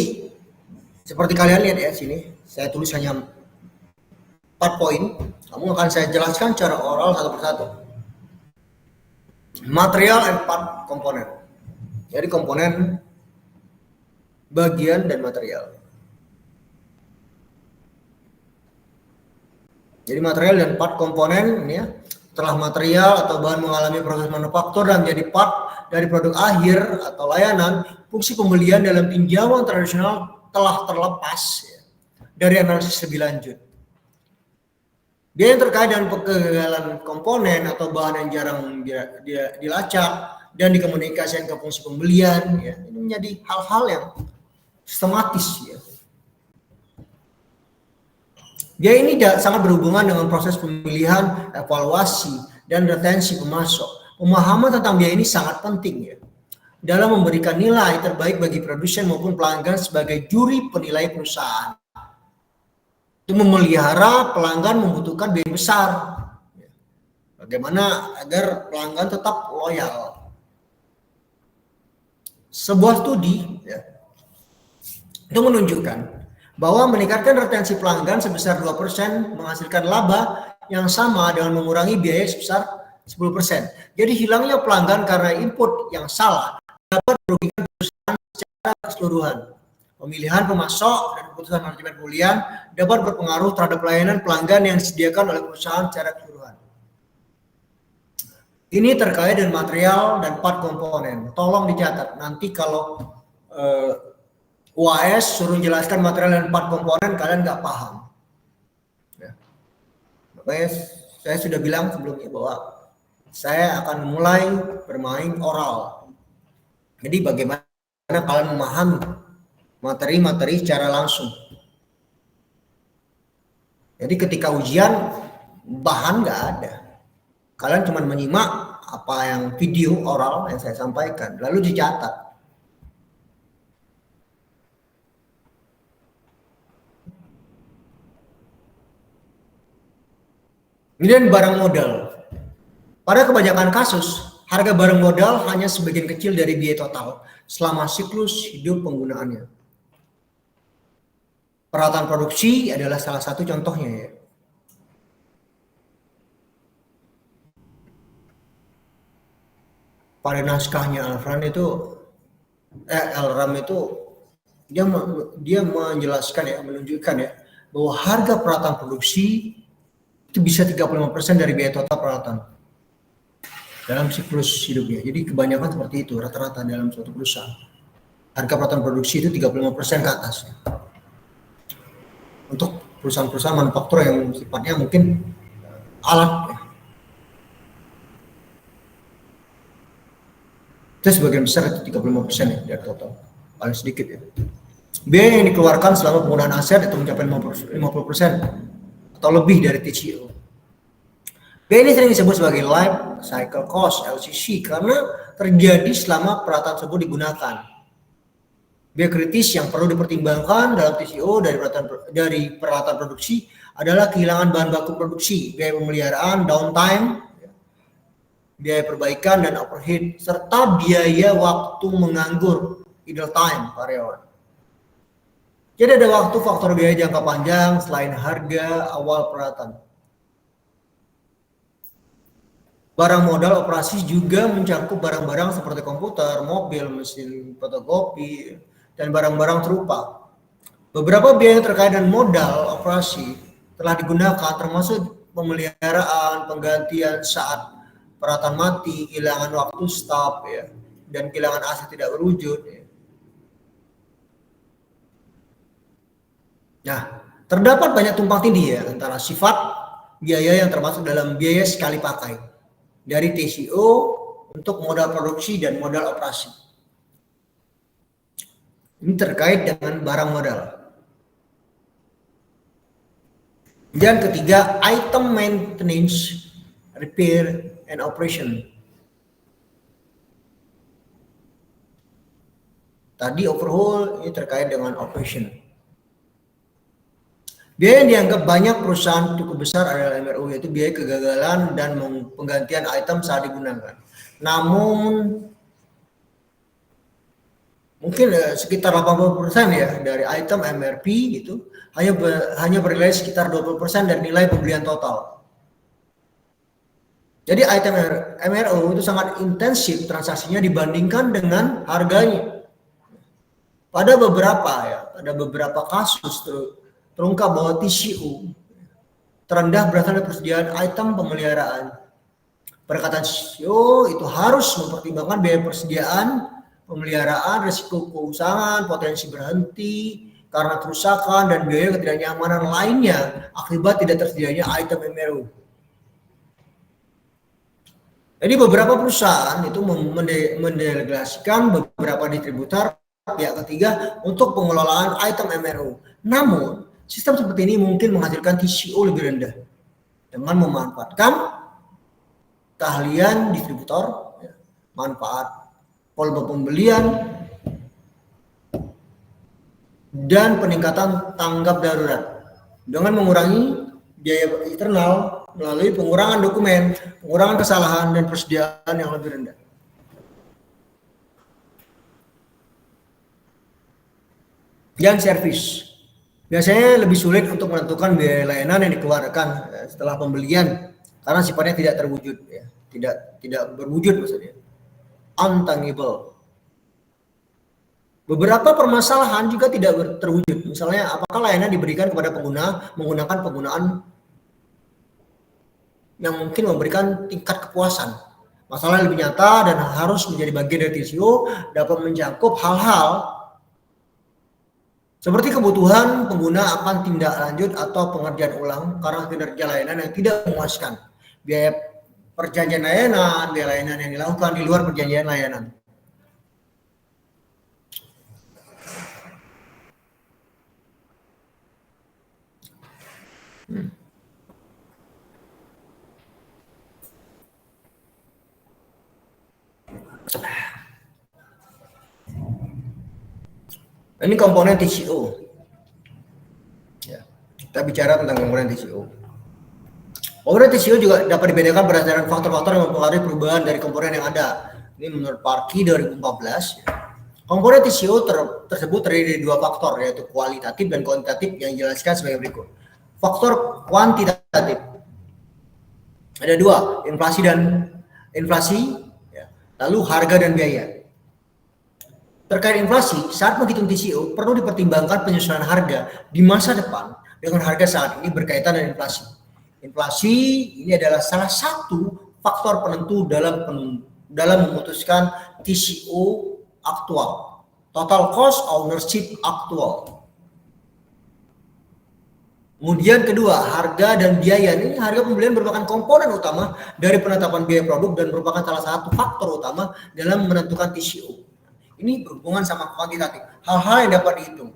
seperti kalian lihat ya sini, saya tulis hanya 4 poin. Kamu akan saya jelaskan secara oral satu persatu. Material and part komponen. Jadi komponen, bagian, dan material. Jadi material dan part komponen ini ya. Setelah material atau bahan mengalami proses manufaktur dan menjadi part dari produk akhir atau layanan, fungsi pembelian dalam pinjaman tradisional telah terlepas ya, dari analisis lebih lanjut. Biaya yang terkait dengan kegagalan komponen atau bahan yang jarang dilacak dan dikomunikasikan ke fungsi pembelian, ya, ini menjadi hal-hal yang sistematis. Ya. Biaya ini sangat berhubungan dengan proses pemilihan, evaluasi, dan retensi pemasok. Pemahaman tentang biaya ini sangat penting ya, dalam memberikan nilai terbaik bagi produsen maupun pelanggan sebagai juri penilai perusahaan. Untuk memelihara pelanggan membutuhkan biaya besar. Bagaimana agar pelanggan tetap loyal? Sebuah studi ya, itu menunjukkan bahwa meningkatkan retensi pelanggan sebesar 2% menghasilkan laba yang sama dengan mengurangi biaya sebesar 10%. Jadi hilangnya pelanggan karena input yang salah dapat merugikan perusahaan secara keseluruhan. Pemilihan pemasok dan keputusan manajemen pembelian dapat berpengaruh terhadap pelayanan pelanggan yang disediakan oleh perusahaan secara keseluruhan. Ini terkait dengan material dan part komponen. Tolong dicatat, nanti kalau UAS suruh jelaskan material dan part komponen, kalian nggak paham. Ya. Makanya saya sudah bilang sebelumnya bahwa saya akan mulai bermain oral. Jadi bagaimana kalian memahami materi-materi secara langsung. Jadi ketika ujian bahan nggak ada. Kalian cuma menyimak apa yang video oral yang saya sampaikan, lalu dicatat. Kemudian barang modal. Pada kebanyakan kasus, harga barang modal hanya sebagian kecil dari biaya total selama siklus hidup penggunaannya. Peralatan produksi adalah salah satu contohnya ya. Pada naskahnya Elram itu dia menjelaskan ya, menunjukkan ya bahwa harga peralatan produksi itu bisa 35% dari biaya total peralatan dalam siklus hidupnya. Jadi kebanyakan seperti itu rata-rata dalam suatu perusahaan. Harga peralatan produksi itu 35% ke atas. Untuk perusahaan-perusahaan manufaktur yang sifatnya mungkin alat. Itu sebagian besar itu 35% ya dari total. Paling sedikit ya. Biaya yang dikeluarkan selama penggunaan aset itu mencapai 50% atau lebih dari TCO. Biaya ini sering disebut sebagai life cycle cost (LCC) karena terjadi selama peralatan tersebut digunakan. Biaya kritis yang perlu dipertimbangkan dalam TCO dari peralatan produksi adalah kehilangan bahan baku produksi, biaya pemeliharaan, downtime, biaya perbaikan dan overhead, serta biaya waktu menganggur (idle time) karyawan. Jadi ada waktu faktor biaya jangka panjang selain harga awal peralatan. Barang modal operasi juga mencakup barang-barang seperti komputer, mobil, mesin fotokopi, dan barang-barang serupa. Beberapa biaya terkait dengan modal operasi telah digunakan termasuk pemeliharaan, penggantian saat peralatan mati, kehilangan waktu stop ya, dan kehilangan aset tidak berwujud ya. Nah, terdapat banyak tumpang tindih ya antara sifat biaya yang termasuk dalam biaya sekali pakai dari TCO untuk modal produksi dan modal operasi. Ini terkait dengan barang modal. Dan ketiga, item maintenance, repair, and operation. Tadi overhaul, ini terkait dengan operation. Biaya yang dianggap banyak perusahaan cukup besar adalah MRO, yaitu biaya kegagalan dan penggantian item saat digunakan. Namun mungkin sekitar 80% ya dari item MRP itu hanya bernilai sekitar 20% dari nilai pembelian total. Jadi item MRO itu sangat intensif transaksinya dibandingkan dengan harganya. Pada beberapa kasus terungkap bahwa TCO terendah berasal dari persediaan item pemeliharaan. Perkataan TCO itu harus mempertimbangkan biaya persediaan, pemeliharaan, risiko keusangan, potensi berhenti karena kerusakan, dan biaya ketidaknyamanan lainnya akibat tidak tersedianya item MRO. Jadi beberapa perusahaan itu mendelegasikan beberapa distributor pihak ketiga untuk pengelolaan item MRO. Namun Sistem seperti ini mungkin menghasilkan TCO lebih rendah dengan memanfaatkan keahlian distributor, manfaat volume pembelian, dan peningkatan tanggap darurat dengan mengurangi biaya internal melalui pengurangan dokumen, pengurangan kesalahan, dan persediaan yang lebih rendah. Dan servis. Biasanya lebih sulit untuk menentukan biaya layanan yang dikeluarkan setelah pembelian karena sifatnya tidak terwujud, ya. Tidak berwujud maksudnya. Untangible. Beberapa permasalahan juga tidak terwujud. Misalnya, apakah layanan diberikan kepada pengguna menggunakan penggunaan yang mungkin memberikan tingkat kepuasan. Masalah yang lebih nyata dan harus menjadi bagian dari TCO dapat mencakup hal-hal seperti kebutuhan pengguna akan tindak lanjut atau pengerjaan ulang karena kinerja layanan yang tidak memuaskan, biaya perjanjian layanan, biaya layanan yang dilakukan di luar perjanjian layanan. Ini komponen TCO. Ya, kita bicara tentang komponen TCO. Komponen TCO juga dapat dibedakan berdasarkan faktor-faktor yang mempengaruhi perubahan dari komponen yang ada. Ini menurut Parky 2014. Komponen TCO tersebut terdiri dari dua faktor, yaitu kualitatif dan kuantitatif yang dijelaskan sebagai berikut. Faktor kuantitatif ada dua, inflasi, ya, lalu harga dan biaya. Terkait inflasi, saat menghitung TCO perlu dipertimbangkan penyesuaian harga di masa depan dengan harga saat ini berkaitan dengan inflasi. Inflasi ini adalah salah satu faktor penentu dalam memutuskan TCO aktual, total cost ownership aktual. Kemudian kedua, harga dan biaya. Ini harga pembelian merupakan komponen utama dari penetapan biaya produk dan merupakan salah satu faktor utama dalam menentukan TCO. Ini berhubungan sama kuantitatif, hal-hal yang dapat dihitung.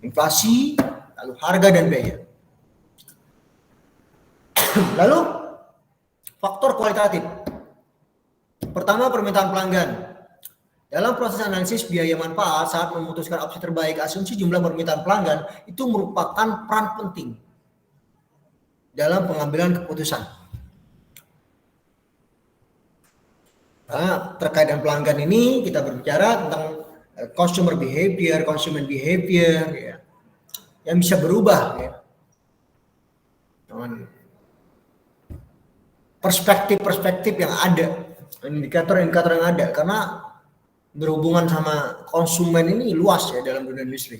Inflasi, lalu harga dan biaya. Lalu faktor kualitatif. Pertama, permintaan pelanggan. Dalam proses analisis biaya manfaat saat memutuskan opsi terbaik, asumsi jumlah permintaan pelanggan itu merupakan peran penting dalam pengambilan keputusan. Nah, terkait dengan pelanggan ini kita berbicara tentang consumer behavior, consumer behavior, ya, yang bisa berubah, ya, dengan perspektif yang ada, indikator-indikator yang ada, karena berhubungan sama konsumen ini luas ya dalam dunia industri.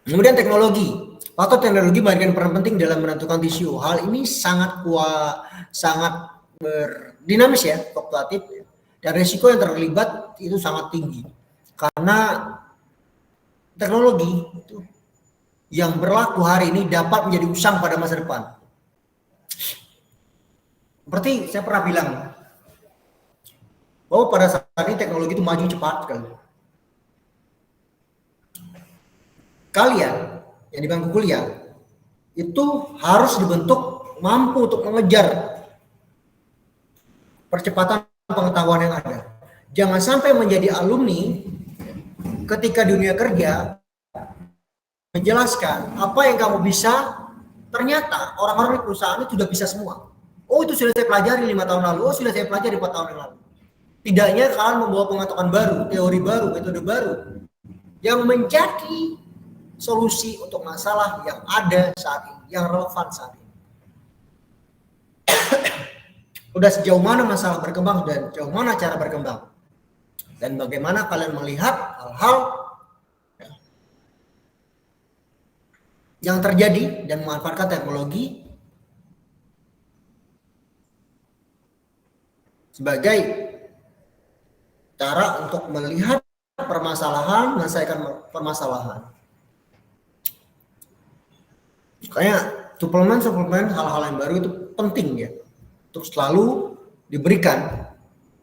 Kemudian teknologi. Faktor teknologi mainkan peran penting dalam menentukan TCO. Hal ini sangat dinamis ya, fluktuatif, dan risiko yang terlibat itu sangat tinggi. Karena teknologi itu yang berlaku hari ini dapat menjadi usang pada masa depan. Seperti saya pernah bilang bahwa pada saat ini teknologi itu maju cepat sekali. Kalian yang di bangku kuliah itu harus dibentuk mampu untuk mengejar percepatan pengetahuan yang ada. Jangan sampai menjadi alumni ketika dunia kerja menjelaskan apa yang kamu bisa, ternyata orang-orang di perusahaan itu sudah bisa semua. Oh, itu sudah saya pelajari 5 tahun lalu, oh sudah saya pelajari 4 tahun yang lalu. Tidaknya kalian membawa pengetahuan baru, teori baru, metode baru yang menjadi solusi untuk masalah yang ada saat ini, yang relevan saat ini. Udah sejauh mana masalah berkembang dan sejauh mana cara berkembang, dan bagaimana kalian melihat hal-hal yang terjadi dan memanfaatkan teknologi sebagai cara untuk melihat permasalahan, menyelesaikan permasalahan. Makanya suplemen hal-hal yang baru itu penting ya, untuk selalu diberikan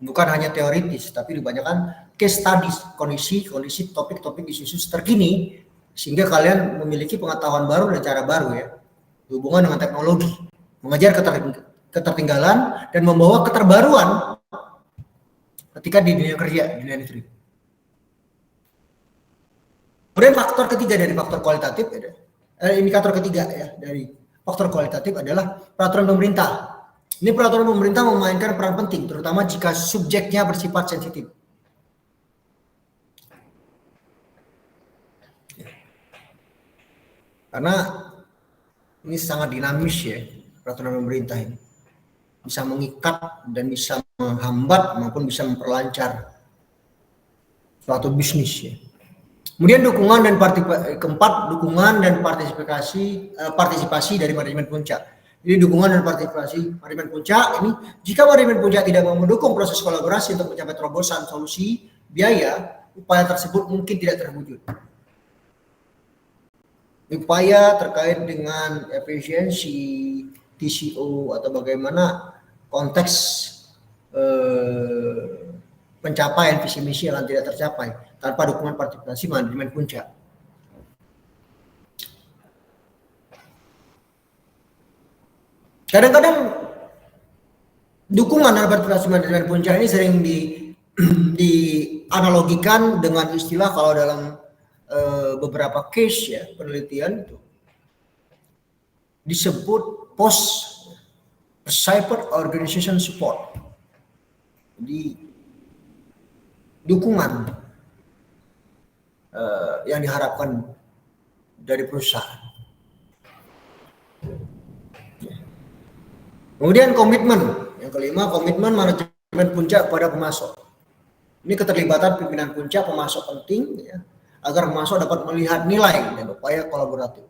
bukan hanya teoritis, tapi kebanyakan case studies, kondisi, topik-topik isu-isu terkini, sehingga kalian memiliki pengetahuan baru dan cara baru ya, hubungan dengan teknologi, mengejar ketertinggalan dan membawa keterbaruan ketika di dunia kerja, di dunia industri. Kemudian faktor ketiga dari faktor kualitatif, indikator ketiga ya dari faktor kualitatif adalah peraturan pemerintah. Ini peraturan pemerintah memainkan peran penting, terutama jika subjeknya bersifat sensitif. Karena ini sangat dinamis ya, peraturan pemerintah ini. Bisa mengikat dan bisa menghambat maupun bisa memperlancar suatu bisnis ya. Kemudian dukungan dan partisipasi dari manajemen puncak. Jadi dukungan dan partisipasi manajemen puncak ini, jika manajemen puncak tidak mau mendukung proses kolaborasi untuk mencapai terobosan solusi biaya, upaya tersebut mungkin tidak terwujud. Upaya terkait dengan efisiensi, TCO atau bagaimana konteks pencapaian visi misi akan tidak tercapai tanpa dukungan partisipasi manajemen puncak. Kadang-kadang dukungan dan partisipasi manajemen puncak ini sering dianalogikan dengan istilah kalau dalam beberapa case ya penelitian itu disebut post-cyber organization support. Jadi dukungan yang diharapkan dari perusahaan. Kemudian komitmen, yang kelima komitmen manajemen puncak pada pemasok. Ini keterlibatan pimpinan puncak pemasok penting ya, agar pemasok dapat melihat nilai dan upaya kolaboratif.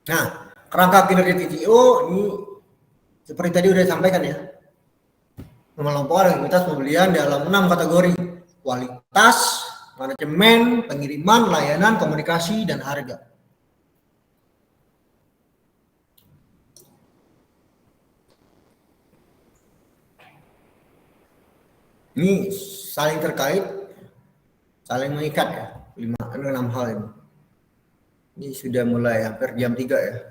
Nah, kerangka kinerja TCO ini seperti tadi udah disampaikan ya, melampaui aktivitas pembelian dalam 6 kategori: kualitas, manajemen, pengiriman, layanan, komunikasi, dan harga. Ini saling terkait, saling mengikat ya, 6 hal ini. Ini sudah mulai hampir jam 3 ya.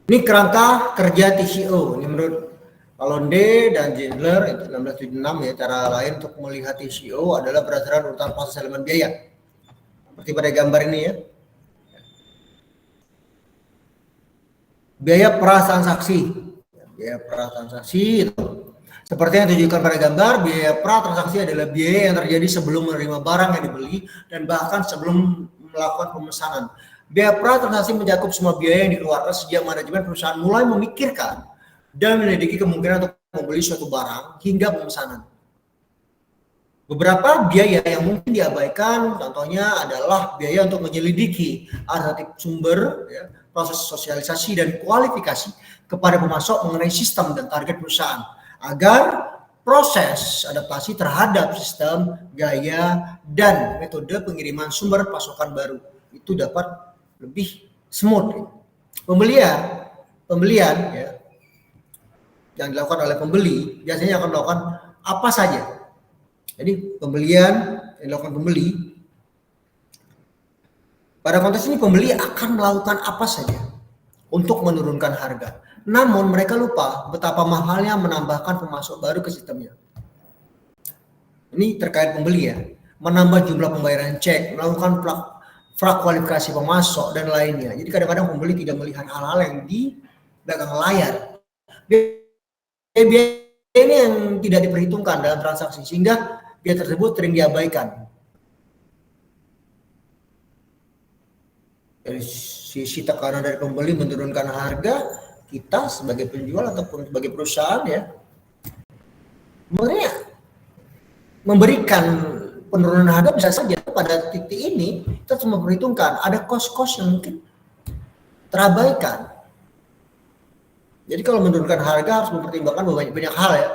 Ini kerangka kerja TCO. Ini menurut Lalonde dan Zindler itu 1676 ya. Cara lain untuk melihat TCO adalah berdasarkan urutan proses elemen biaya. Seperti pada gambar ini ya. Biaya pratransaksi. Biaya pratransaksi itu seperti yang ditunjukkan pada gambar, biaya pratransaksi adalah biaya yang terjadi sebelum menerima barang yang dibeli dan bahkan sebelum melakukan pemesanan. Biaya pratransaksi mencakup semua biaya yang dikeluarkan sejak manajemen perusahaan mulai memikirkan dan menyelidiki kemungkinan untuk membeli suatu barang hingga pemesanan. Beberapa biaya yang mungkin diabaikan contohnya adalah biaya untuk menyelidiki alternatif sumber, ya, proses sosialisasi dan kualifikasi kepada pemasok mengenai sistem dan target perusahaan agar proses adaptasi terhadap sistem, gaya, dan metode pengiriman sumber pasokan baru itu dapat lebih smooth. Pembelian ya, yang dilakukan oleh pembeli biasanya akan melakukan apa saja. Jadi pembelian yang dilakukan pembeli pada konteks ini pembeli akan melakukan apa saja untuk menurunkan harga. Namun mereka lupa betapa mahalnya menambahkan pemasok baru ke sistemnya. Ini terkait pembeli ya, menambah jumlah pembayaran cek, melakukan prakualifikasi pemasok dan lainnya. Jadi kadang-kadang pembeli tidak melihat hal-hal yang di belakang layar. Biaya ini yang tidak diperhitungkan dalam transaksi sehingga biaya tersebut sering diabaikan. Dari sisi tekanan dari pembeli menurunkan harga, kita sebagai penjual ataupun sebagai perusahaan ya, sebenarnya memberikan penurunan harga bisa saja pada titik ini kita harus memperhitungkan ada kos-kos yang mungkin terabaikan. Jadi kalau menurunkan harga harus mempertimbangkan banyak hal ya.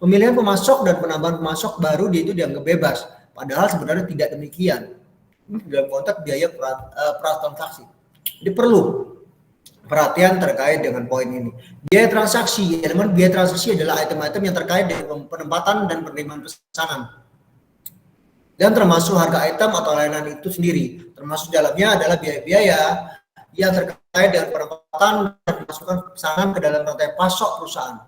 Pemilihan pemasok dan penambahan pemasok baru itu dianggap bebas, padahal sebenarnya tidak demikian. dalam konteks biaya pratransaksi. Jadi perlu perhatian terkait dengan poin ini. Biaya transaksi, elemen biaya transaksi adalah item-item yang terkait dengan penempatan dan penerimaan pesanan. Dan termasuk harga item atau layanan itu sendiri. Termasuk dalamnya adalah biaya-biaya yang terkait dengan penempatan dan pemasukan pesanan ke dalam rantai pasok perusahaan.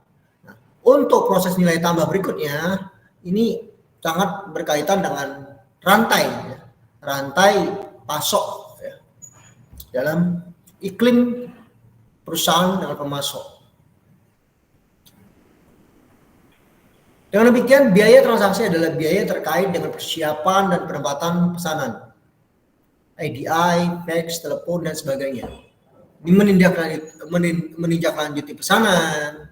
Nah, untuk proses nilai tambah berikutnya, ini sangat berkaitan dengan rantai, ya. Rantai pasok, ya, dalam iklim perusahaan dengan pemasok. Dengan demikian, biaya transaksi adalah biaya terkait dengan persiapan dan penempatan pesanan, ADI, fax, telepon, dan sebagainya. Menindaklanjuti pesanan,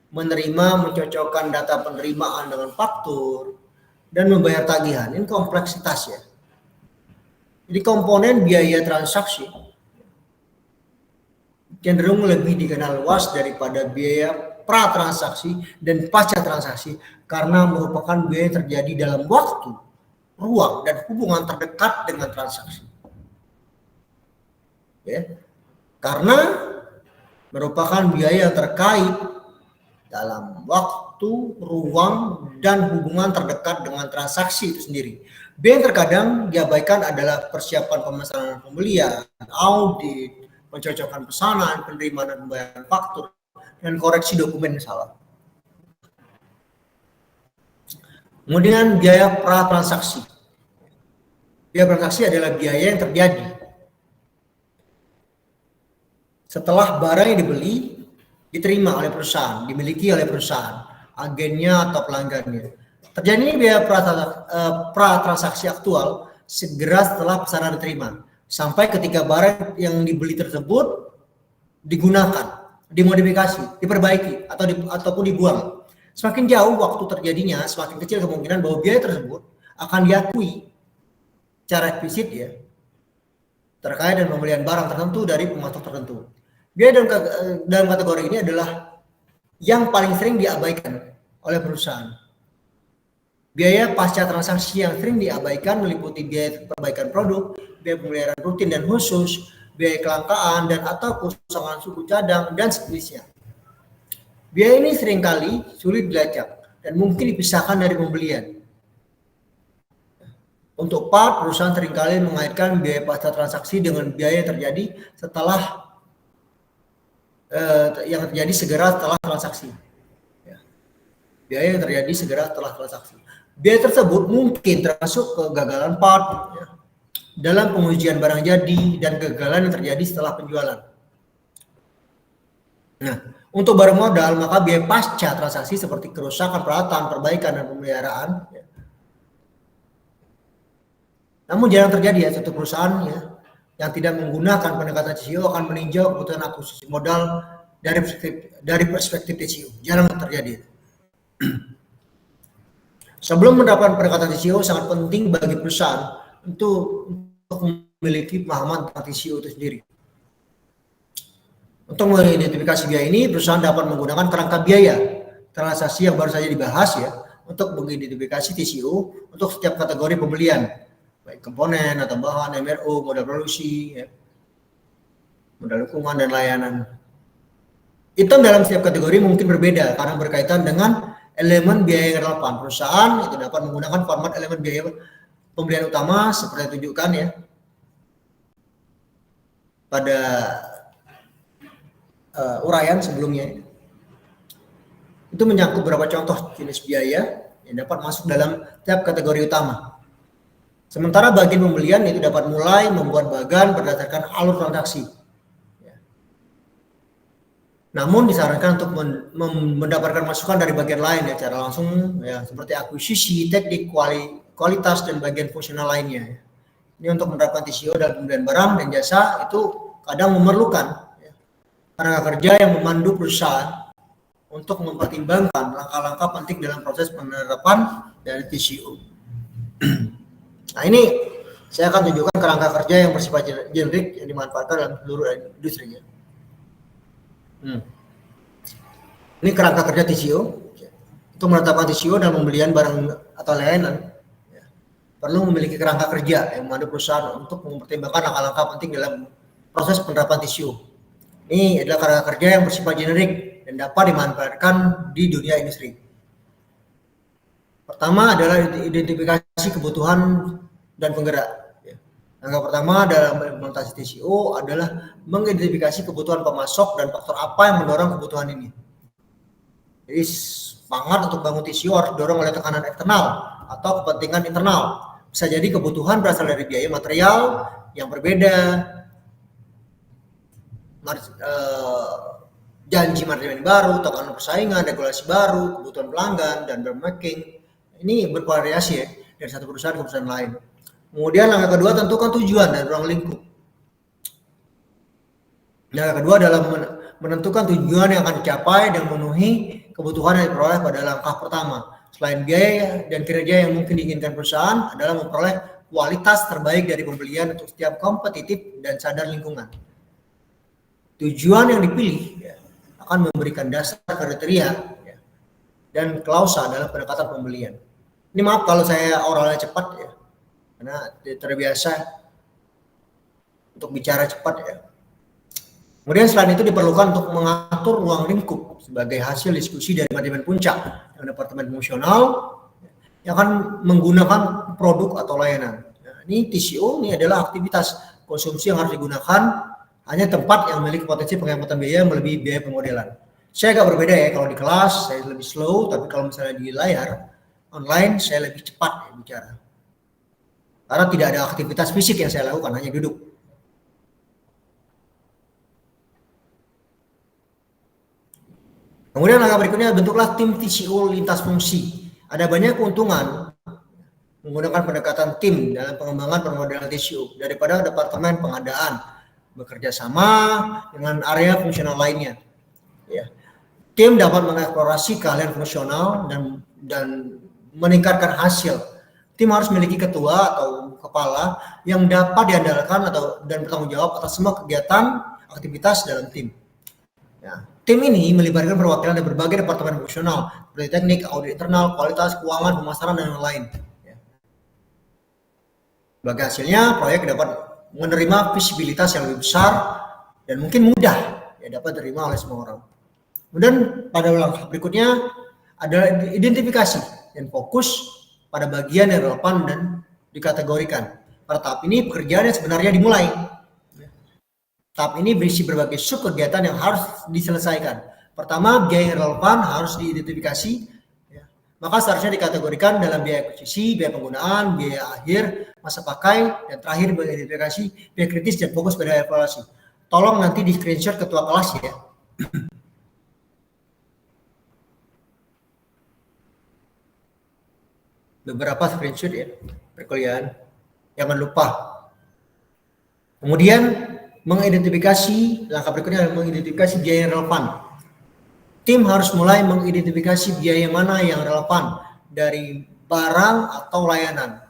menerima, mencocokkan data penerimaan dengan faktur, dan membayar tagihan. Ini kompleksitasnya. Jadi komponen biaya transaksi cenderung lebih dikenal luas daripada biaya pratransaksi dan pasca transaksi karena merupakan biaya terjadi dalam waktu, ruang, dan hubungan terdekat dengan transaksi. Ya. Karena merupakan biaya yang terkait dalam waktu, ruang, dan hubungan terdekat dengan transaksi itu sendiri. Biaya yang terkadang diabaikan adalah persiapan pemesanan pembelian, audit, mencocokkan pesanan, penerimaan dan pembayaran faktur, dan koreksi dokumen yang salah. Kemudian biaya pratransaksi. Biaya transaksi adalah biaya yang terjadi setelah barang yang dibeli diterima oleh perusahaan, dimiliki oleh perusahaan, agennya atau pelanggannya. Terjadi biaya pratransaksi aktual segera setelah pesanan diterima, sampai ketika barang yang dibeli tersebut digunakan, dimodifikasi, diperbaiki, ataupun dibuang. Semakin jauh waktu terjadinya, semakin kecil kemungkinan bahwa biaya tersebut akan diakui secara eksplisit, ya, terkait dengan pembelian barang tertentu dari pemasok tertentu. Biaya dalam kategori ini adalah yang paling sering diabaikan oleh perusahaan. Biaya pasca transaksi yang sering diabaikan meliputi biaya perbaikan produk, biaya pemeliharaan rutin dan khusus, biaya kelangkaan dan atau kekosongan suku cadang, dan seterusnya. Biaya ini seringkali sulit dilacak dan mungkin dipisahkan dari pembelian. Untuk part, perusahaan seringkali mengaitkan biaya pasca transaksi dengan biaya yang terjadi setelah segera setelah transaksi. Ya. Biaya yang terjadi segera setelah transaksi. Biaya tersebut mungkin termasuk kegagalan part, ya, dalam pengujian barang jadi dan kegagalan yang terjadi setelah penjualan. Nah, untuk barang modal, maka biaya pasca transaksi seperti kerusakan, peralatan, perbaikan, dan pemeliharaan, ya. Namun jarang terjadi, ya, satu perusahaan, ya, yang tidak menggunakan pendekatan TCO akan meninjau kebutuhan akuisisi modal dari perspektif TCO. Jarang terjadi. Sebelum mendapatkan pendekatan TCO, sangat penting bagi perusahaan untuk memiliki pemahaman tentang TCO itu sendiri. Untuk mengidentifikasi biaya ini, perusahaan dapat menggunakan kerangka biaya transaksi yang baru saja dibahas, ya, untuk mengidentifikasi TCO untuk setiap kategori pembelian, baik komponen atau bahan, MRO, modal produksi, ya, modal dukungan, dan layanan. Item dalam setiap kategori mungkin berbeda karena berkaitan dengan elemen biaya yang relevan. Perusahaan itu dapat menggunakan format elemen biaya pembelian utama seperti yang ditunjukkan, ya, pada uraian sebelumnya. Itu menyangkut beberapa contoh jenis biaya yang dapat masuk dalam tiap kategori utama. Sementara bagian pembelian itu dapat mulai membuat bagan berdasarkan alur transaksi. Namun disarankan untuk mendapatkan masukan dari bagian lain, ya, secara langsung, ya, seperti akuisisi, teknik, kualitas, dan bagian fungsional lainnya. Ya. Ini untuk menerapkan TCO dalam pembelian barang dan jasa itu kadang memerlukan, ya, tenaga kerja yang memandu perusahaan untuk mempertimbangkan langkah-langkah penting dalam proses penerapan dari TCO. Nah, ini saya akan tunjukkan kerangka kerja yang bersifat generik yang dimanfaatkan dalam seluruh industri. Ini kerangka kerja TCO untuk menetapkan TCO dalam pembelian barang atau layanan. perlu memiliki kerangka kerja yang memandu perusahaan untuk mempertimbangkan langkah-langkah penting dalam proses penerapan TCO. Ini adalah kerangka kerja yang bersifat generik dan dapat dimanfaatkan di dunia industri. Pertama adalah identifikasi kebutuhan dan penggerak. Langkah pertama dalam implementasi TCO adalah mengidentifikasi kebutuhan pemasok dan faktor apa yang mendorong kebutuhan ini. Jadi semangat untuk bangun TCO harus didorong oleh tekanan eksternal atau kepentingan internal. Bisa jadi kebutuhan berasal dari biaya material yang berbeda, janji manajemen baru, tekanan persaingan, regulasi baru, kebutuhan pelanggan, dan benchmarking. Ini bervariasi ya dari satu perusahaan ke perusahaan lain. Kemudian langkah kedua, tentukan tujuan dan ruang lingkup. Langkah kedua adalah menentukan tujuan yang akan dicapai dan memenuhi kebutuhan yang diperoleh pada langkah pertama. Selain biaya dan kinerja yang mungkin diinginkan perusahaan adalah memperoleh kualitas terbaik dari pembelian untuk setiap kompetitif dan sadar lingkungan. Tujuan yang dipilih akan memberikan dasar kriteria dan klausa dalam pendekatan pembelian. Ini maaf kalau saya oralnya cepat ya, karena terbiasa untuk bicara cepat ya. Kemudian selain itu diperlukan untuk mengatur ruang lingkup sebagai hasil diskusi dari manajemen puncak dengan departemen fungsional yang akan menggunakan produk atau layanan. Nah, ini TCO ini adalah aktivitas konsumsi yang harus digunakan hanya tempat yang memiliki potensi penghematan biaya melebihi biaya pemodelan. Saya agak berbeda ya, kalau di kelas saya lebih slow, tapi kalau misalnya di layar online saya lebih cepat ya bicara. Karena tidak ada aktivitas fisik yang saya lakukan, hanya duduk. Kemudian langkah berikutnya, bentuklah tim TCO lintas fungsi. Ada banyak keuntungan menggunakan pendekatan tim dalam pengembangan permodalan TCO daripada departemen pengadaan bekerja sama dengan area fungsional lainnya. Ya. Tim dapat mengeksplorasi keahlian fungsional dan meningkatkan hasil. Tim harus memiliki ketua atau kepala yang dapat diandalkan dan bertanggung jawab atas semua kegiatan aktivitas dalam tim. Ya. Tim ini melibatkan perwakilan dari berbagai departemen fungsional seperti teknik, audit internal, kualitas, keuangan, pemasaran, dan lain-lain. Ya. Sebagai hasilnya, proyek dapat menerima visibilitas yang lebih besar dan mungkin mudah ya dapat diterima oleh semua orang. Kemudian pada langkah berikutnya adalah identifikasi dan fokus pada bagian yang relevan dan dikategorikan. Pada tahap ini pekerjaan yang sebenarnya dimulai. Tahap ini berisi berbagai sub kegiatan yang harus diselesaikan. Pertama, biaya yang relevan harus diidentifikasi. Ya. Maka seharusnya dikategorikan dalam biaya akuisisi, biaya penggunaan, biaya akhir, masa pakai, dan terakhir mengidentifikasi biaya kritis dan fokus pada evaluasi. Tolong nanti di screenshot ketua kelas ya. Beberapa screenshot ya perkuliahan. Jangan lupa. Kemudian mengidentifikasi, langkah berikutnya adalah mengidentifikasi biaya yang relevan. Tim harus mulai mengidentifikasi biaya mana yang relevan dari barang atau layanan.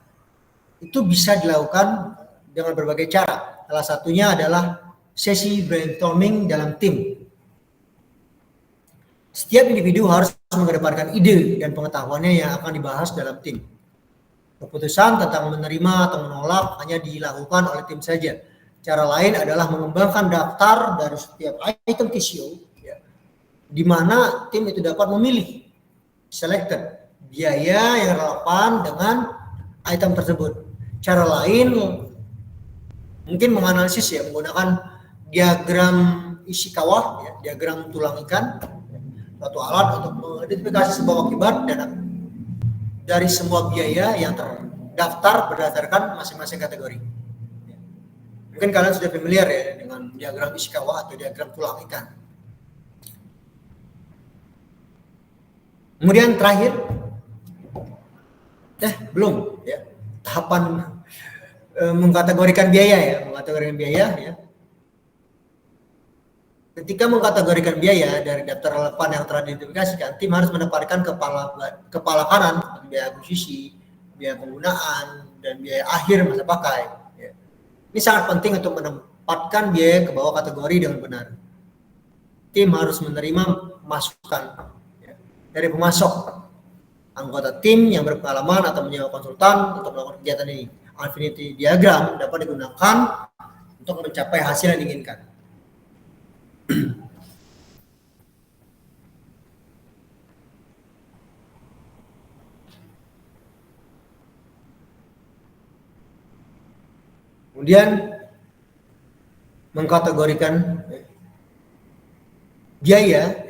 Itu bisa dilakukan dengan berbagai cara. Salah satunya adalah sesi brainstorming dalam tim. Setiap individu harus mengedepankan ide dan pengetahuannya yang akan dibahas dalam tim. Keputusan tentang menerima atau menolak hanya dilakukan oleh tim saja. Cara lain adalah mengembangkan daftar dari setiap item TCO, ya, di mana tim itu dapat memilih selected biaya yang relevan dengan item tersebut. Cara lain mungkin menganalisis ya menggunakan diagram Ishikawa, ya, diagram tulang ikan, suatu alat untuk mengidentifikasi sebuah akibat dan dari semua biaya yang terdaftar berdasarkan masing-masing kategori. Mungkin kalian sudah familiar ya dengan diagram Ishikawa atau diagram tulang ikan. Kemudian terakhir, belum ya, tahapan mengkategorikan biaya ya. Ketika mengkategorikan biaya dari daftar relevan yang telah diidentifikasikan, tim harus mendapatkan kepala kanan, biaya akuisisi, biaya penggunaan, dan biaya akhir masa pakai. Ya. Ini sangat penting untuk menempatkan biaya ke bawah kategori dengan benar. Tim harus menerima masukan ya, dari pemasok anggota tim yang berpengalaman atau menyewa konsultan untuk melakukan kegiatan ini. Affinity diagram dapat digunakan untuk mencapai hasil yang diinginkan. Kemudian mengkategorikan biaya.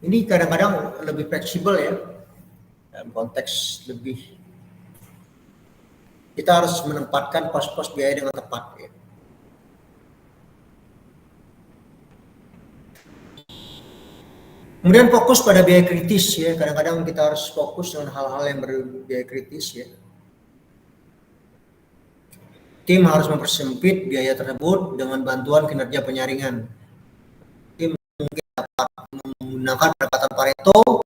Ini kadang-kadang lebih fleksibel ya, dalam konteks lebih kita harus menempatkan pos-pos biaya dengan tepat ya. Kemudian fokus pada biaya kritis ya, kadang-kadang kita harus fokus dengan hal-hal yang berbiaya kritis ya. Tim harus mempersempit biaya tersebut dengan bantuan kinerja penyaringan. Tim mungkin dapat menggunakan pendekatan Pareto